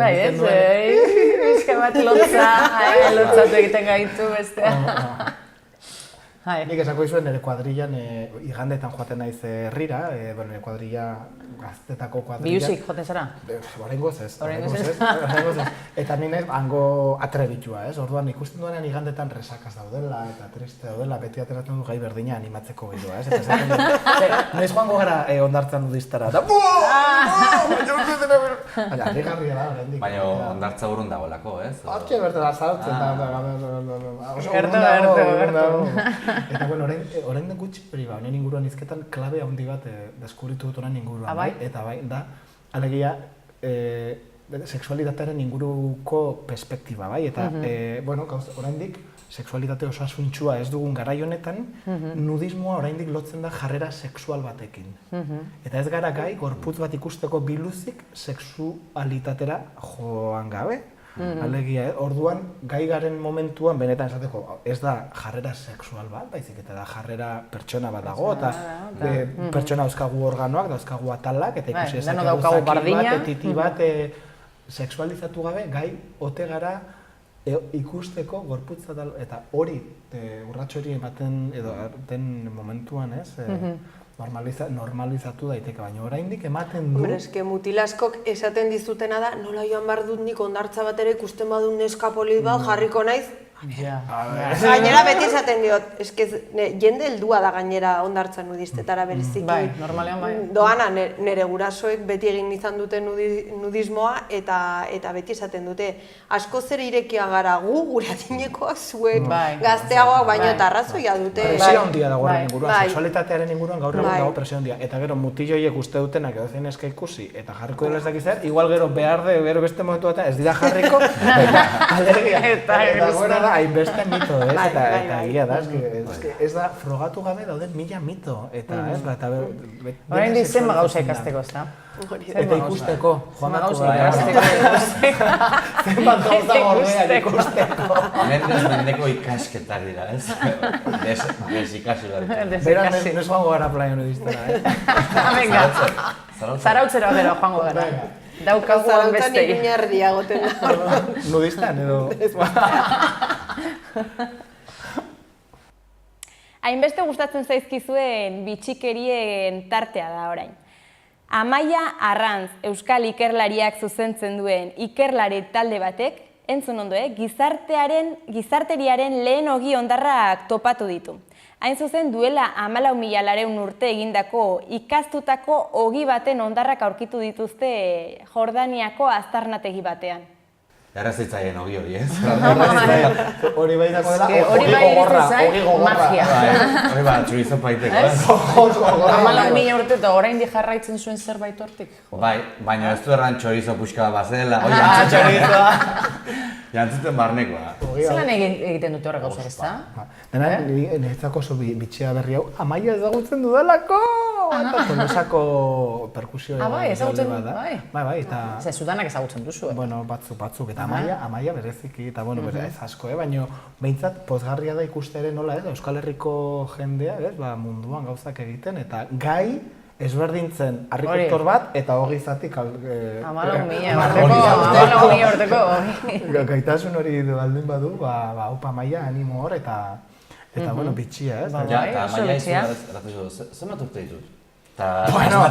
Bai, ez, pixka bat lotzatu egiten gaitu bestea. Nik esako izuen nire kuadrillan igandetan joaten naiz herrira, nire kuadrilla gaztetako kuadrilla. Biusik joten zara? Oraingoz ez. Eta nire hango atrebitua, ez? Orduan ikusten duenean igandetan resakaz daudela eta triste daudela, beti ateratzen du gai berdina animatzeko giroa, ez? Eta esaten dut, noiz joango gara hondartzan nudistara, eta baina, harrigarria da, oraindik. Baina hondartza urrun dagoelako, ez? Hortxe bertela zartzen, eta bueno, orain den gutxi hori ba, honen inguruan izketan klabe handi bat deskubritu dut honen inguruan, bai? Eta bai, da, alegia, sexualitatearen inguruko perspektiba, bai? Eta, bueno, oraindik, sexualitate osasuntxua ez dugun garai honetan, nudismoa oraindik lotzen da jarrera sexual batekin. Eta ez gara gai, gorputz bat ikusteko biluzik sexualitatera joan gabe. Alegia, orduan, gai garen momentuan, benetan esateko, ez da jarrera sexual bat, baizik eta da jarrera pertsona bat dago, eta pertsona dauzkagu organoak, dauzkagu atalak, eta ikusi ezakegu zaki bat, etiti bat, sexualizatu gabe, gai ote gara ikusteko gorputza eta hori, urratxo hori ematen edo den momentuan, ez? Normalizatu daiteke, baina oraindik ematen du... Hombre, eske mutilaskok esaten dizutena da, nola joan behar dut nik hondartza bat ere ikusten badun neska polit bat jarriko naiz. Gainera beti esaten diot, eske jende heldua da gainera hondartza nudistetara bereziki. Bai, normalean bai. Doana, nire gurasoek beti egin izan dute nudismoa eta beti esaten dute, asko zer irekia gara gure adinekoak zuek gazteagoak baino eta arrazoia dute. Presio handia dago horren inguruan, sexualitatearen inguruan gaur egun dago presio handia. Eta gero mutiloiek uste dutenak edo zein eska ikusi eta jarriko dela ez dakiz zer, igual gero behar de, gero beste momentu batean ez dira jarriko, eta alergia. Eta gora da, hainbeste mito, ez? Eta egia da, ez da, frogatu gabe dauden 1000 mito. Eta ez, eta... Horain dizen gauza ikasteko, ez da? Eta ikusteko, joan gauza ikasteko. Zenbat gauza gordeak ikusteko. Mendeko ikasketak dira, ez? Desikasular. Beraz, ez joango gara playa nudistera, eh? Venga, zarautzera bero joango gara. Daukaguan bestei. Zarautzan iruñerdia goten da. Nudistan edo... Hainbeste gustatzen zaizkizuen bitxikerien tartea da orain. Amaia Arranz, euskal ikerlariak zuzentzen duen ikerlari talde batek, entzun ondo, gizarteriaren lehen ogi hondarrak topatu ditu. Hain zuzen duela 14.000 urte egindako ikastutako ogi baten hondarrak aurkitu dituzte Jordaniako aztarnategi batean. Errazitzaien ogi hori, ez? Hori bai dago dela, hori bai iritzen magia. Hori bai, txurizo paiteko, ez? 14.000 urte eta oraindik jarraitzen zuen zerbait hortik. Bai, baina ez du erran txorizo puxka bat bazela. Oi, txorizoa! Jantzuten barnekoa. Zelan egiten dute horrek gauzak, ez da? Dena, niretzako oso bitxea berri hau, Amaia ezagutzen dudalako! Eta Tolosako perkusioa ezagutzen da. Bai, eta... Zer, Sudanak ezagutzen duzu, Bueno, batzuk, eta Amaia bereziki, eta bueno, ez asko, baina behintzat pozgarria da ikuste ere nola, Euskal Herriko jendea, munduan gauzak egiten, eta gai ezberdintzen harrikostor bat eta hogei zatik... 14.000 urteko. Gaitasun hori baldin badu, haupa Amaia animo hor eta bueno, bitxia, ez? Ja, eta Amaia izu, zenbat urte ditut? Bueno,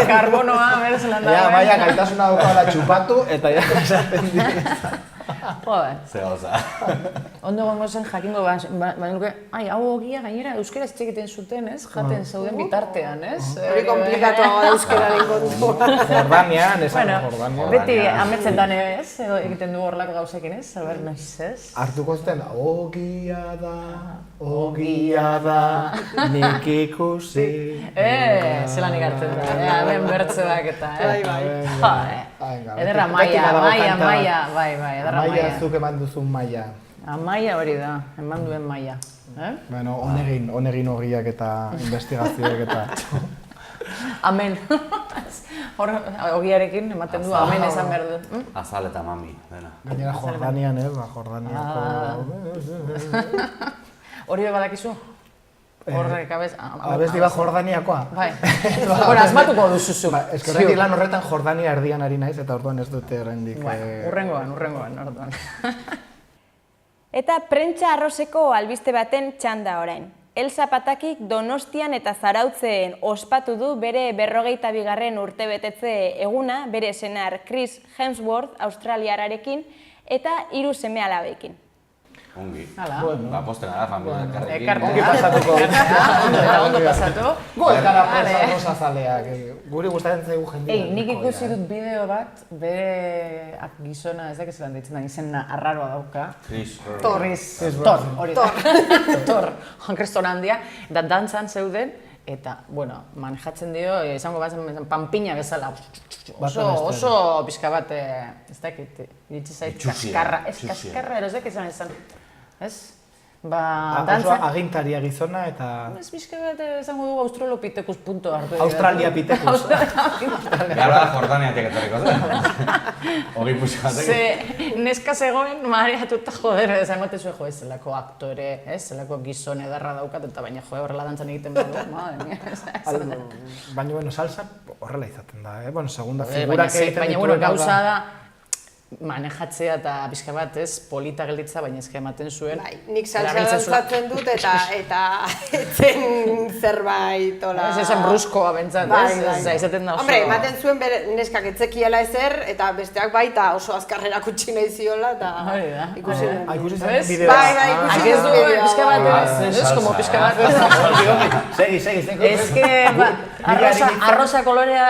karbonoa, berez lan dago. Amaia gaitasuna daukala txupatu eta esaten dira. Joder. Ze gauza. Ondo gongo zen jakingo baina hau ogia gainera euskaraz egiten zuten, ez? Jaten zauden bitartean, ez? Hori komplikatuago da euskararen kontua. Jordanian, esan Jordanian. Beti ametzen dane, ez? Edo egiten du horrelako gauzekin, ez? Zer noiz, ez? Hartuko zuten, ogia da, nik ikusi. Zelan ikartzen da, hemen bertzoak eta, Bai. Ederra Maia, bai, ederra Maia. Maia zuk eman duzun Maia. Maia hori da, eman duen Maia. Bueno, onegin ogiak eta investigazioak eta... Amen. Hor, ogiarekin ematen du, amen esan behar du. Azal eta mami, dena. Gainera Jordanian, Jordaniako... Hori badakizu? Horrek abez... Abesti bat Jordaniakoa? Bai. Hora, asmatuko duzuzu. Ez que horrendik lan horretan Jordania erdian ari naiz eta orduan ez dute horrendik... Urrengoan, orduan. Eta prentsa arroseko albiste baten txanda orain. Elsa Patakik Donostian eta Zarautzen ospatu du bere 42. urtebetetze eguna, bere senar Chris Hemsworth australiararekin eta 3 seme-alabekin. Ongi. Hala. Postena da, familia Ongi pasatuko. Ondo pasatu. Goetara posa zaleak. Guri gustatzen zaigu jendea. Nik ikusi dut bideo bat, bere gizona, ez dakit zelan ditzen da, izena arraroa dauka. Thor, hori da. Thor, kriston handia, eta dantzan zeuden, eta, bueno, manejatzen dio, izango batzen panpina bezala. Oso pixka bat, ez dakit, iritsi zait, kaskarra, ez dakit izan. Ez? Oso agintaria gizona eta... Ez pixka bat izango dugu australopithecus punto hartu. Australiapithecus. Gara da Jordaniatik etorriko zen. Ogi puxka batek. Ze neska zegoen mareatuta joder, ez ematen zuen ez zelako aktore, ez zelako gizon edarra daukat, eta baina horrela dantzan egiten badu, madre mia. Baina, bueno, salsa horrela izaten da, bueno, segunda figurak egiten baina, bueno, gauza da, manejatzea eta pixka bat, ez, polita gelditza, baina ezke ematen zuen. Nik salsa dantzatzen dut eta etzen zerbait, hola... Ez esan bruskoa bentsat, ez, izaten da oso... Hombre, ematen zuen neskak etzekiela ezer, eta besteak baita oso azkarrera kutsi nahi ziola, eta ikusi duen. Ikusi zen bideo. Bai, ikusi duen bideo. Pixka bat, ez, como pixka bat... Segi. Ez que, arroza kolorea,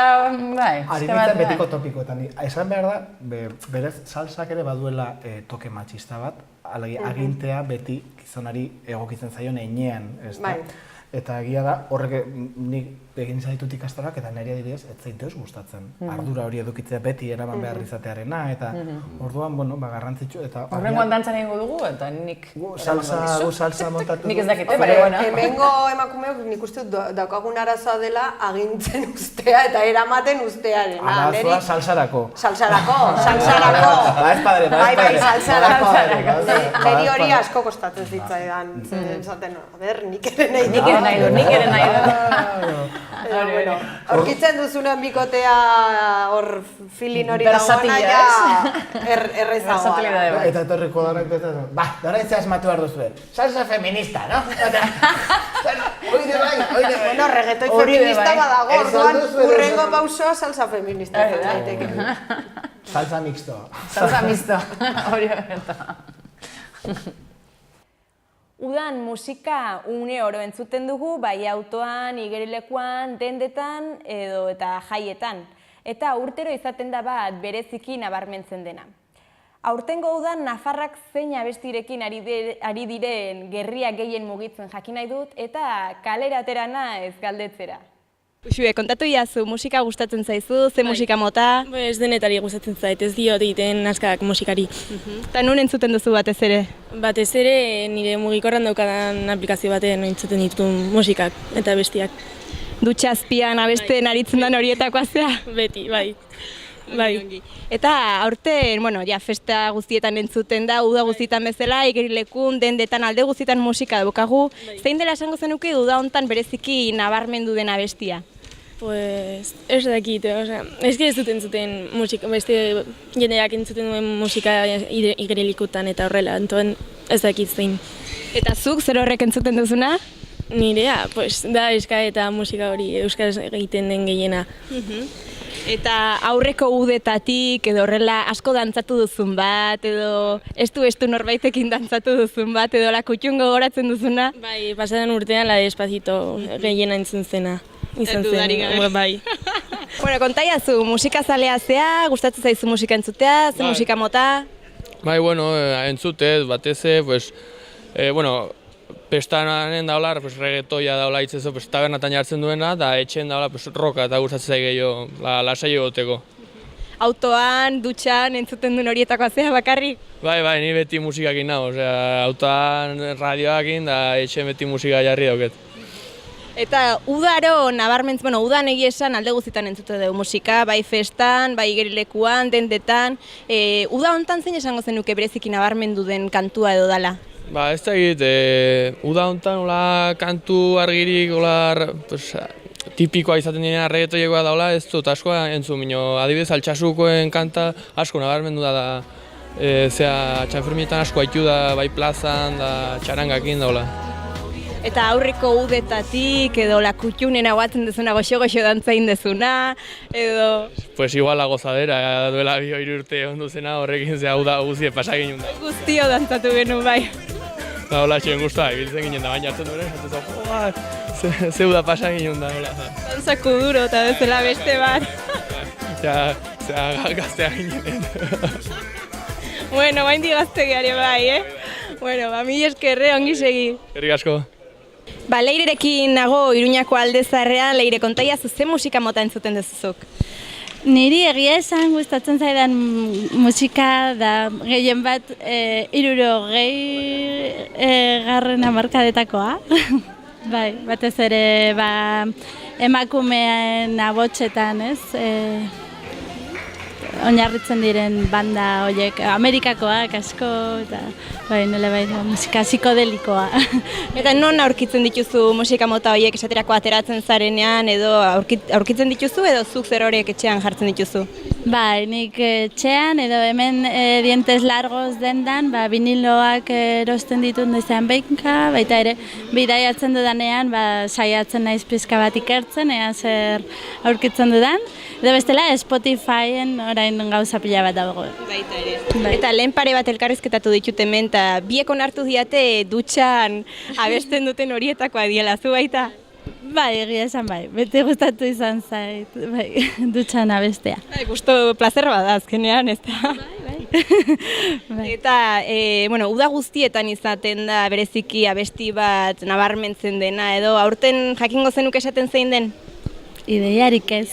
bai, Aribitzen betiko topikoetan. Esan behar da, berez salsak ere baduela toke matxista bat, agintea beti gizonari egokitzen zaion heinean, ez da? Eta egia da, horrek nik egin zaitut ikastorak eta nire adibidez ez zait deus gustatzen. Ardura hori edukitzea beti eraman behar izatearena, eta orduan, bueno, garrantzitsu eta... Horrengoan dantzan egingo dugu, eta nik... Salsa montatu du. Nik ez dakite, baina, bueno. Hemengo emakumeok nik uste dut daukagun arazoa dela agintzen ustea eta eramaten ustearen. Arazoa salsarako. Salsarako. Ez padre. Bai, salsarako. Neri hori asko kostatzen zitzaidan. Zaten, a ber, nik ere nahi du. Horkitzen duzunen bikotea hor filin hori dagoena ja errezagoa. Eta etorriko dara empezatu, dara ez asmatu behar duzuen. Salsa feminista, no? Oide bai. Bueno, reggaetoi feminista badago, orduan urrengo pausoa salsa feminista. Salsa mixto. Salsa mixto, hori horreta. Udan musika une oro entzuten dugu, bai autoan, igerilekuan, dendetan edo eta jaietan. Eta urtero izaten da bat bereziki nabarmentzen dena. Aurtengo udan Nafarrak zein abestirekin ari diren gerria gehien mugitzen jakin nahi dut eta kalera atera naiz galdetzera. Uxue, kontatu iazu, musika gustatzen zaizu, ze musika mota? Ez denetari gustatzen zait, ez diot egiten askak musikari. Eta nun entzuten duzu batez ere? Batez ere nire mugikorran daukadan aplikazio batean entzuten dituen musikak eta bestiak. Dutxazpian abesten aritzen den horietakoa zea? Beti, bai. Eta aurten, bueno, ja festa guztietan entzuten da, uda guztietan bezala, igerilekun, dendetan alde guztietan musika daukagu. Zein dela esango zenuke uda hontan bereziki nabarmendu den abestia? Pues, ez dakit, ez dut entzuten musika, beste jendeak entzuten duen musika igerilikutan eta horrela, entoen ez dakit zein. Eta zuk, zer horrek entzuten duzuna? Nirea, pues, da eska eta musika hori euskaraz egiten den gehiena. Eta aurreko udetatik edo horrela asko dantzatu duzun bat, edo estu norbaitekin dantzatu duzun bat, edo la kutxun gogoratzen duzuna? Bai, pasadan urtean la Despacito gehiena entzun zena. Izan zen, bai. Bueno, kontaiazu, musika zalea zea, gustatzen zaizu musika entzutea, ze musika mota? Bai, bueno, entzutez, bateze, pues, bueno, pestanen daula, reggaetoia daula itzezo, tabernatan jartzen duena, eta etxen daula roka eta gustatzen zai gehiago, lasai egoteko. Autoan, dutxan, entzuten duen horietakoa zea bakarrik? Bai, ni beti musikakin nago, autoan radioakin da etxen beti musika jarri dauket. Eta udaro nabarmentz, bueno, udan egia esan alde guztietan entzute dugu musika, bai festan, bai igerilekuan, dendetan. Uda hontan zein esango zenuke bereziki nabarmendu den kantua edo dala? Ba, ez da egit, uda hontan kantu argirik, tipikoa izaten diren reggaetoiekoa daula, ez dut askoa entzun, adibidez Altsasukoen kanta asko nabarmendu da txanfermietan asko haitu da, bai plazan, da txarangakin daula. Eta aurreko udetatik, edo lakutxunen aguatzen dezuna, goxo-goxo dantzain dezuna, edo... Pues igual la gozadera, duela 2 urte ondu zena, horrekin zea uda guzie pasagin da. Guztio dantzatu genuen bai. Da, hola, txen guztua, ibiltzen ginen da, baina hartzen duen, ze uda pasagin da, hola. Dantzako duro eta bezala beste bat. Ja, zea gaztea ginen. Bueno, baindi gazte gehiare bai, Bueno, mi eskerre ongi segi. Herrik asko. Ba, Leirerekin nago Iruñako Aldezarrean, Leire, kontaia ze musika mota entzuten dezuzuk? Niri egia esan gustatzen zaidan musika da gehien bat 60 hamarkadetakoa. Bai, batez ere emakumeen abotsetan, oinarritzen diren banda horiek, Amerikakoak asko, eta nola musika psikodelikoa. Eta non aurkitzen dituzu musika mota horiek esaterako ateratzen zarenean, edo aurkitzen dituzu, edo zuk zer horiek etxean jartzen dituzu? Bai, nik etxean, edo hemen dientes largos dendan, viniloak erosten ditut noizean behinka, baita ere, bidaiatzen dudanean, saiatzen naiz pizka bat ikertzen, ea zer aurkitzen dudan. Edo bestela, Spotifyen orain gauza pila bat dago. Baita ere. Eta lehen pare bat elkarrizketatu ditut hemen, eta biek onartu diate dutxan abesten duten horietakoa diela, zu baita? Bai, egia esan bai, beti gustatu izan zait, dutxan abestea. Gusto placer bada azkenean, ez da? Bai. Eta, uda guztietan izaten da bereziki abesti bat nabarmentzen dena, edo aurten jakingo zenuke esaten zein den? Ideiarik ez.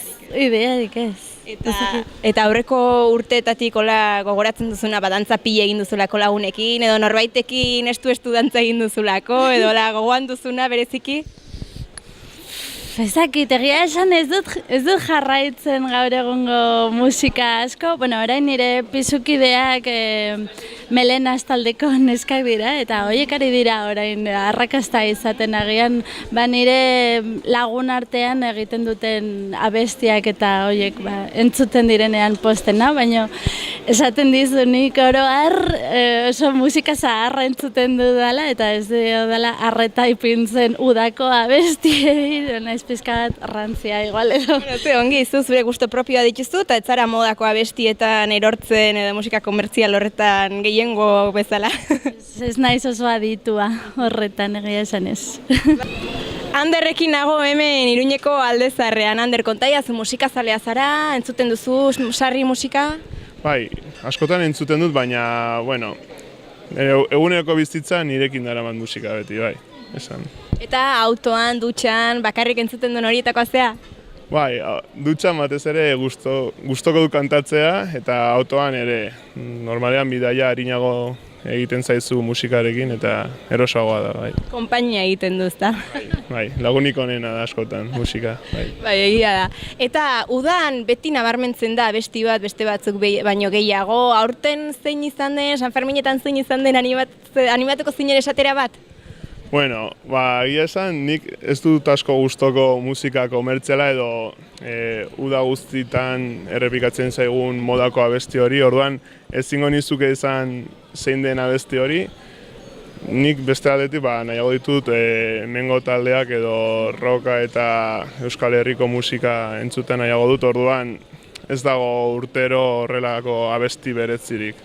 Eta aurreko urteetatik gogoratzen duzuna dantza pile egin duzulako lagunekin, edo norbaitekin estu dantza egin duzulako, edo gogoan duzuna bereziki? Ezakit, egia esan ez dut jarraitzen gaur egungo musika asko. Orain nire pisukideak Melena taldeko neskak dira, eta horiek ari dira orain arrakasta izaten agian, nire lagun artean egiten duten abestiak eta horiek entzuten direnean postena, baina esaten dizu nik oro oso musika zaharra entzuten dudala, eta ez dudala arreta ipintzen udako abestiei, naiz pizkat rantzia igual edo. Ongi, zure gusto propioa dituzu, eta ez zara modako abestietan erortzen edo musika komertzial horretan gehiengo bezala. Ez naiz oso aditua horretan egia esan ez. Anderrekin nago hemen Iruñeko Aldezarrean. Ander, kontaiazu musikazalea zara, entzuten duzu sarri musika? Bai, askotan entzuten dut, baina, eguneroko bizitza nirekin daramat musika beti, bai, esan. Eta autoan, dutxan, bakarrik entzuten duen horietakoa zea? Bai, dutxan batez ere gustoko du kantatzea, eta autoan ere normalean bidaia arinago egiten zaizu musikarekin, eta erosoagoa da, bai. Konpainia egiten duzta. Bai, lagunik onena da askotan musika, bai. Bai, egia da. Eta udan beti nabarmentzen da beste batzuk baino gehiago, aurten zein izan den, San Ferminetan zein izan den animatuko zinen esatera bat? Bueno, egia esan, nik ez dut asko gustoko musika komertziala edo uda guztitan errepikatzen zaigun modako abesti hori, orduan ezingo nizuke izan zein den abesti hori. Nik beste aldetik nahiago ditut hemengo taldeak edo rocka eta Euskal Herriko musika entzuten nahiago dut, orduan ez dago urtero horrelako abesti berezirik.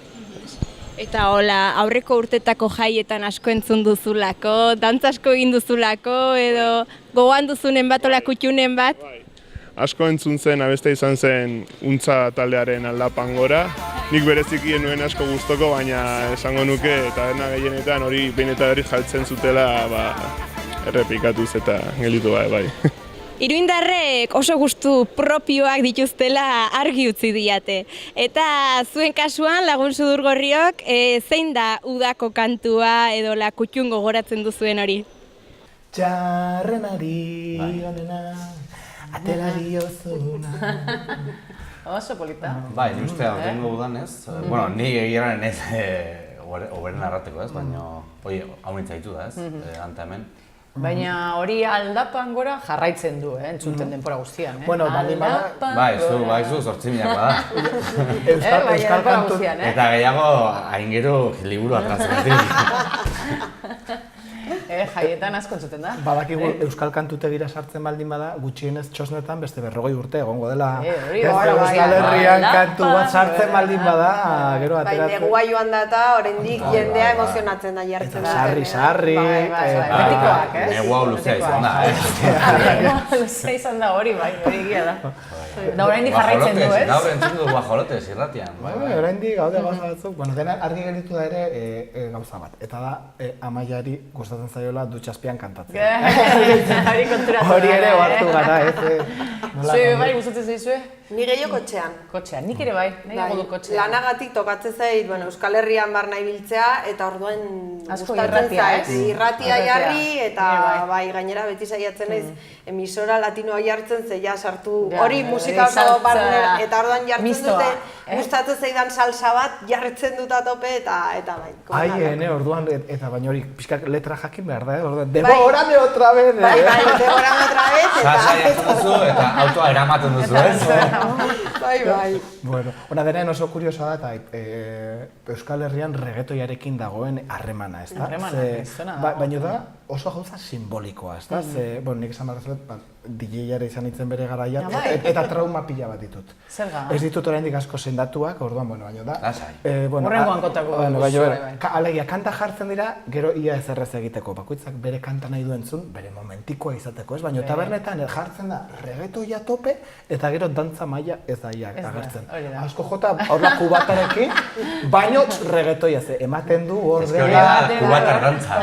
Eta hola, aurreko urtetako jaietan asko entzun duzulako, dantza asko egin duzulako, edo gogoan duzunen bat, hola kutxunen bat? Asko entzun zen, abeste izan zen Untza taldearen Aldapan Gora. Nik bereziki nuen asko gustoko, baina esango nuke, eta dena gehienetan hori behin eta berriz jaltzen zutela errepikatuz eta gelditu bai. Iruindarrek oso gustu propioak dituztela argi utzi diate. Eta zuen kasuan lagun Sudurgorriok zein da udako kantua edo kutxun gogoratzen duzuen hori? Txarrenari onena, atela diozuna. Oso polita. Bai, ni uste aurtengo udan ez. Bueno, ni egieran ez oberen arrateko ez, baina hau nintzaitu da ez, anta hemen. Baina hori aldapan gora jarraitzen du, entzuten denpora guztian. Bueno, baldin bada... Bai, zu 8.000 bada. Euskal kantu... Eta gehiago, aingeru liburu atrazenetik. Jaietan asko entzuten da. Badakigu euskal kantutegira sartzen baldin bada, gutxienez txosnetan beste 40 urte egongo dela. Euskal Herrian kantu bat sartzen baldin bada, gero ateratzen. Bai, negua joan da eta oraindik jendea emozionatzen da jartzen da. Sarri. Betikoak, ez? Negua luzea izan da, Luzea izan da hori, bai, hori egia da. Da oraindik jarraitzen du, ez? Gaur entzun du guajolotes irratian. Oraindik gaude gauza batzuk, dena argi gelditu da ere gauza bat. Eta da, Amaiari gustatzen zaiola dutxazpian kantatzea. Hori ere ohartu gara, ez? Zue bai gustatzen zaizue? Ni gehiago kotxean. Kotxean, nik ere bai, nahi godu kotxean. Lanagatik tokatzen zait, Euskal Herrian barna ibiltzea, eta orduan gustatzen zait. Irratia jarri, eta bai, gainera beti saiatzen naiz, emisora latinoa jartzen, ze ja sartu hori musika oso barnera, eta orduan jartzen dute, gustatzen zaidan salsa bat, jarritzen dut atope, eta bai. Ai, orduan, eta baina hori, pixkak letra jakin behar da, orduan, devorame otra vez! Bai, devorame otra vez, Salsa jartzen duzu, eta autoa eramaten duzu, ez? Bai. Bueno, denen oso kuriosa da, eta Euskal Herrian reggaetoiarekin dagoen harremana, ez da? Baina da, oso gauza simbolikoa, ez da? Nik esan behar DJ-ara izan nintzen bere garaian, eta trauma pila bat ditut. Zerga? Ez ditut oraindik asko sendatuak, orduan, baina da... Horrengoan kontako. Alegia, kanta jartzen dira, gero ia ezerrez egiteko. Bakoitzak bere kanta nahi du entzun, bere momentikoa izateko, ez? Baina tabernetan jartzen da reggaetoia tope, eta gero dantza maila ez da agertzen. Asko jota horla kubatarekin, baino reggaetoia ze, ematen du hor dela... Kubatar dantza.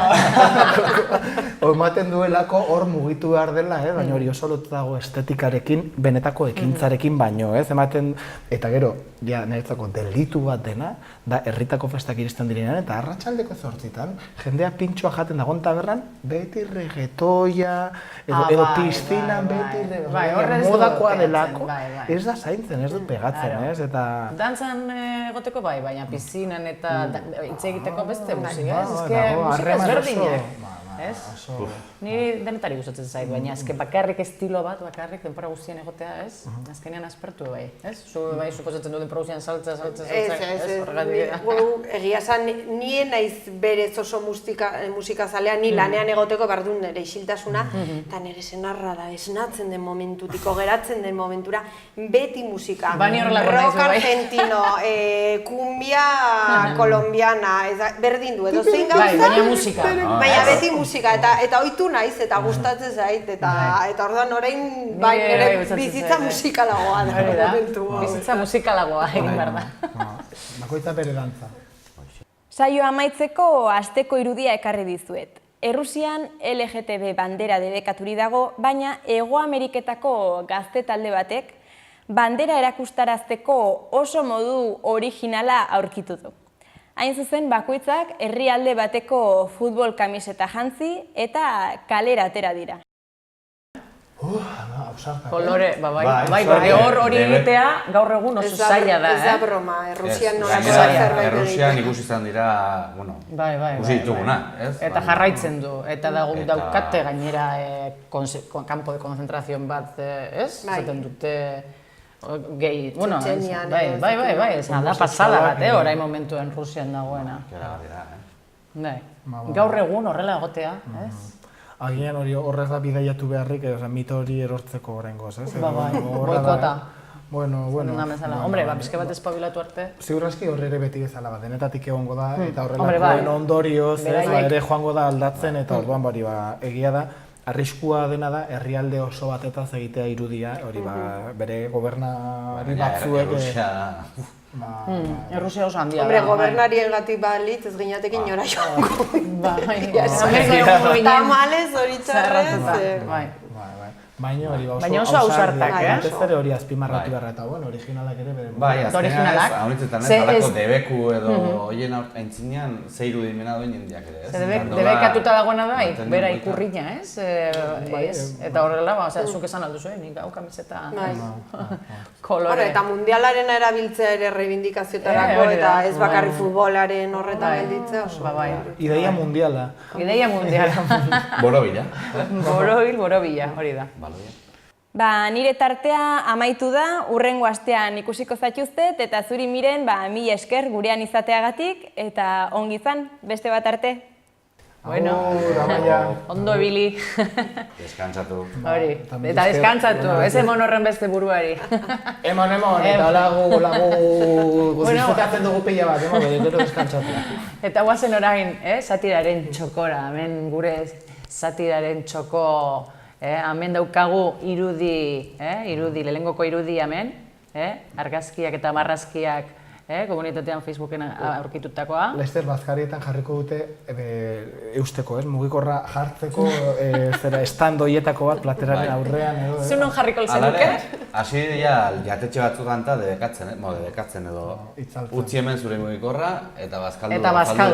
Ematen duelako hor mugitu behar dela, baina hori oso lotu dago estetikarekin, benetako ekintzarekin baino, ez? Ematen, eta gero, niretzako delitu bat dena, da herritako festak iristen direnean, eta arratsaldeko 8:00, jendea pintxoa jaten dagoen tabernan, beti reggaetoia, edo piztinan beti reggaetoia, modakoa delako, ez da zaintzen, ez dut pegatzen, ez? Dantzan egoteko bai, baina piztinan eta hitz egiteko beste musika, ez? Musika ezberdinak. Niri denetari gustatzen zait, baina azken bakarrik estilo bat, bakarrik denpora guztien egotea, ez? Azkenean aspertu bai, ez? Zu bai suposatzen du denpora guztien saltza, egia esan, nien naiz berez oso musikazalea, ni lanean egoteko behar dut nire isiltasuna, eta nire senarra da, esnatzen den momentutiko, geratzen den momentura, beti musika. Rock argentino, cumbia colombiana, berdin du, edo zein gauza, baina beti musika, eta ohitu naiz, eta gustatzen zait, eta orduan orain nire bizitza musikalagoa da. Bizitza musikalagoa egin behar da. Bakoitza bere dantza. Saio amaitzeko asteko irudia ekarri dizuet. Errusian LGTB bandera debekaturi dago, baina Hego Ameriketako gazte talde batek bandera erakustarazteko oso modu originala aurkitu du. Hain zuzen, bakoitzak herrialde bateko futbol kamiseta jantzi eta kalera atera dira. Kolore, bai, hori egitea gaur egun oso zaila da, Ez da broma, Errusian nolako zerbait egitea. Errusian ikusi izan dira, ikusi dituguna, ez? Eta jarraitzen du, eta daukate gainera kanpo de konzentrazion bat, ez? Zaten dute... gehi, bai, da pasada bat, orain momentuen Rusian dagoena. Gaur egun horrela egotea, ez? Agian horrez da bidaiatu beharrik, mito hori erortzeko oraingoz, ez? Boikota. Bueno. Hombre, pixka bat espabilatu arte. Ziurraski horre ere beti bezala bat, denetatik egongo da, eta horrelakoen ondorioz, ere joango da aldatzen, eta orduan bari egia da. Arriskua dena da, herrialde oso batetaz egitea irudia, hori bere gobernari batzuek... Errusia oso handia da. Hombre, gobernariengatik balitz ez ginatekin nora joango. Bai, tamalez hori txarrez. Baina oso ausartak, batez ere hori azpimarratu beharra eta, bueno, originalak ere bere. Bai, azkenean ez, haunitzetan ez, alako debeku edo hoien aintzinean ze irudimena duen jendeak ere, ez? Debekatuta dagoena da, bera ikurriña, ez? Eta horrela, zuk esan alduzu, nik hau kamiseta kolore. Eta mundialarena erabiltzea ere reivindikazioetarako eta ez bakarri futbolaren horretan gelditzea oso. Ideia mundiala. Ideia mundiala. Borobila. Borobila, hori da. Nire tartea amaitu da, urrengo astean ikusiko zaituztet, eta zuri Miren, mila esker gurean izateagatik, eta ongi izan, beste bat arte. Bueno, ondo ebili. Deskantzatu. Hori, eta deskantzatu, ez emon horren beste buruari. Emon, eta lagu, disfrutatzen dugu pila bat, gero deskantzatu. Eta guazen orain, satiraren txokora, hemen gure satiraren txoko, hemen daukagu irudi, lehenengoko irudi hemen, argazkiak eta marrazkiak, komunitatean Facebooken aurkitutakoa. Laster Bazkarietan jarriko dute eusteko, mugikorra jartzeko stand hoietako bat plateraren aurrean. Zeu non jarriko zenuke? Hasi dira jatetxe batzutan eta debekatzen edo utzi hemen zure mugikorra eta bazkaldu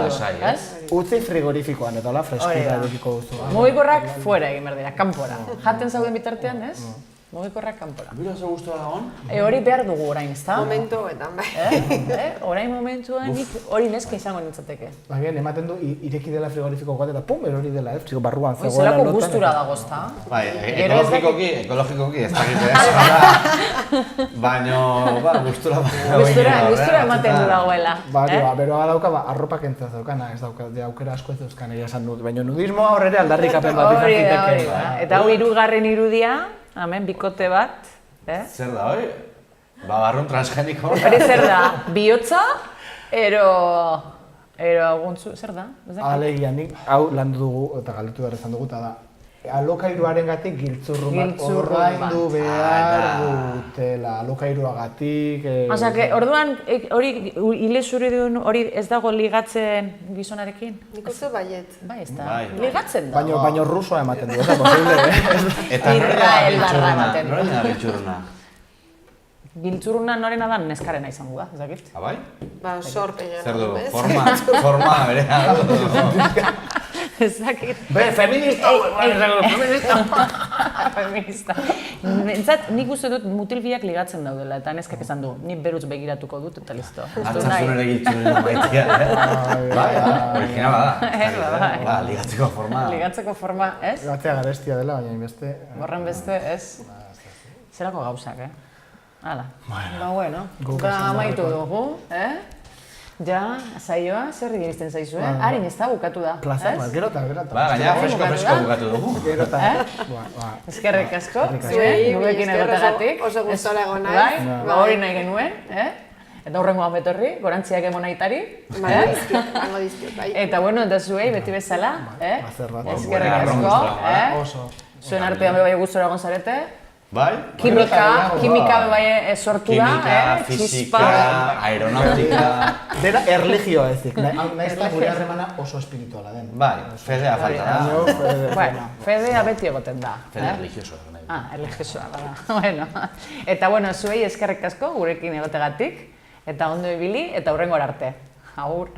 lasai, ez? Utzi frigorifikoan eta hola freskura edukiko duzu. Mugikorrak fuera egin behar dira, kanpora. Jaten zauden bitartean, ez? Mugikorrak kanpora. Bira oso guztua dagoen? Hori behar dugu orain, ez da? Momentu betan, bai. Orain momentuan hori neska izango nintzateke. Baina, ematen du ireki dela frigorifiko bat eta pum, erori dela, barruan zegoela. Zelako gustura dago, ez da? Bai, ekologikoki ez dakit ez. Baina, gustura ematen du dagoela. Beroa dauka, arropak entzaz daukana, ez dauka, aukera asko ez dauzkan, esan dut. Baina nudismoa horre aldarrikapen bat izan ziteke. Eta hau hirugarren irudia, hemen bikote bat. Zer da, hori? Barrun transgeniko. Hori zer da, bihotza, ero aguntzu, zer da? Alegia, nik hau landu dugu, eta galdetu behar izan dugu, eta da, alokairuarengatik giltzurrun bat ordaindu behar dutela, alokairuagatik... Osa, orduan, hori hile zure duen hori ez dago ligatzen gizonarekin? Nik uste baiet. Bai, ez da. Ligatzen da. Baina rusoa ematen du, ez da posible, Eta nore da giltzurruna? Giltzurruna norena da neskarena izango da, ez dakit? Bai? Sorpeña. Zer du, forma berea. Ez dakit. Feminista! Feminista. Entzat, nik uste dut mutil biak ligatzen daudela, eta neskak esan du, nik beruz begiratuko dut, eta listo. Atzasun ere giltzurena maitea, Bai, originala da. Ligatzeko forma. Ligatzeko forma, ez? Ligatzea garestia dela, baina inbeste... Horren beste, ez? Zerako gauzak, Hala. Bueno, amaitu dugu, Ja, saioa, zer iristen zaizu, Harin ez da bukatu da. Plaza, gerota. Gaina fresko bukatu dugu. Gerota. Eskerrik asko, gurekin egotegatik. Oso gustora egon naiz. Hori nahi genuen, eta hurrengoan betorri, gorantziak emonitari. Bango dizkiot, bai. Eta bueno, eta zuei, beti bezala, eskerrik asko, zuen artean bai gustora egon zarete. Bai? Kimika bai sortu da, fisika, aeronautika... Dena erligioa ezik, nahiz da gure harremana oso espirituala den. Bai, fedea falta da. Bueno, fedea beti egoten da. Fedea religiosoa. Religiosoa, bueno. Eta bueno, zuei eskerrik asko gurekin egotegatik, eta ondo ibili, eta hurrengora arte. Agur.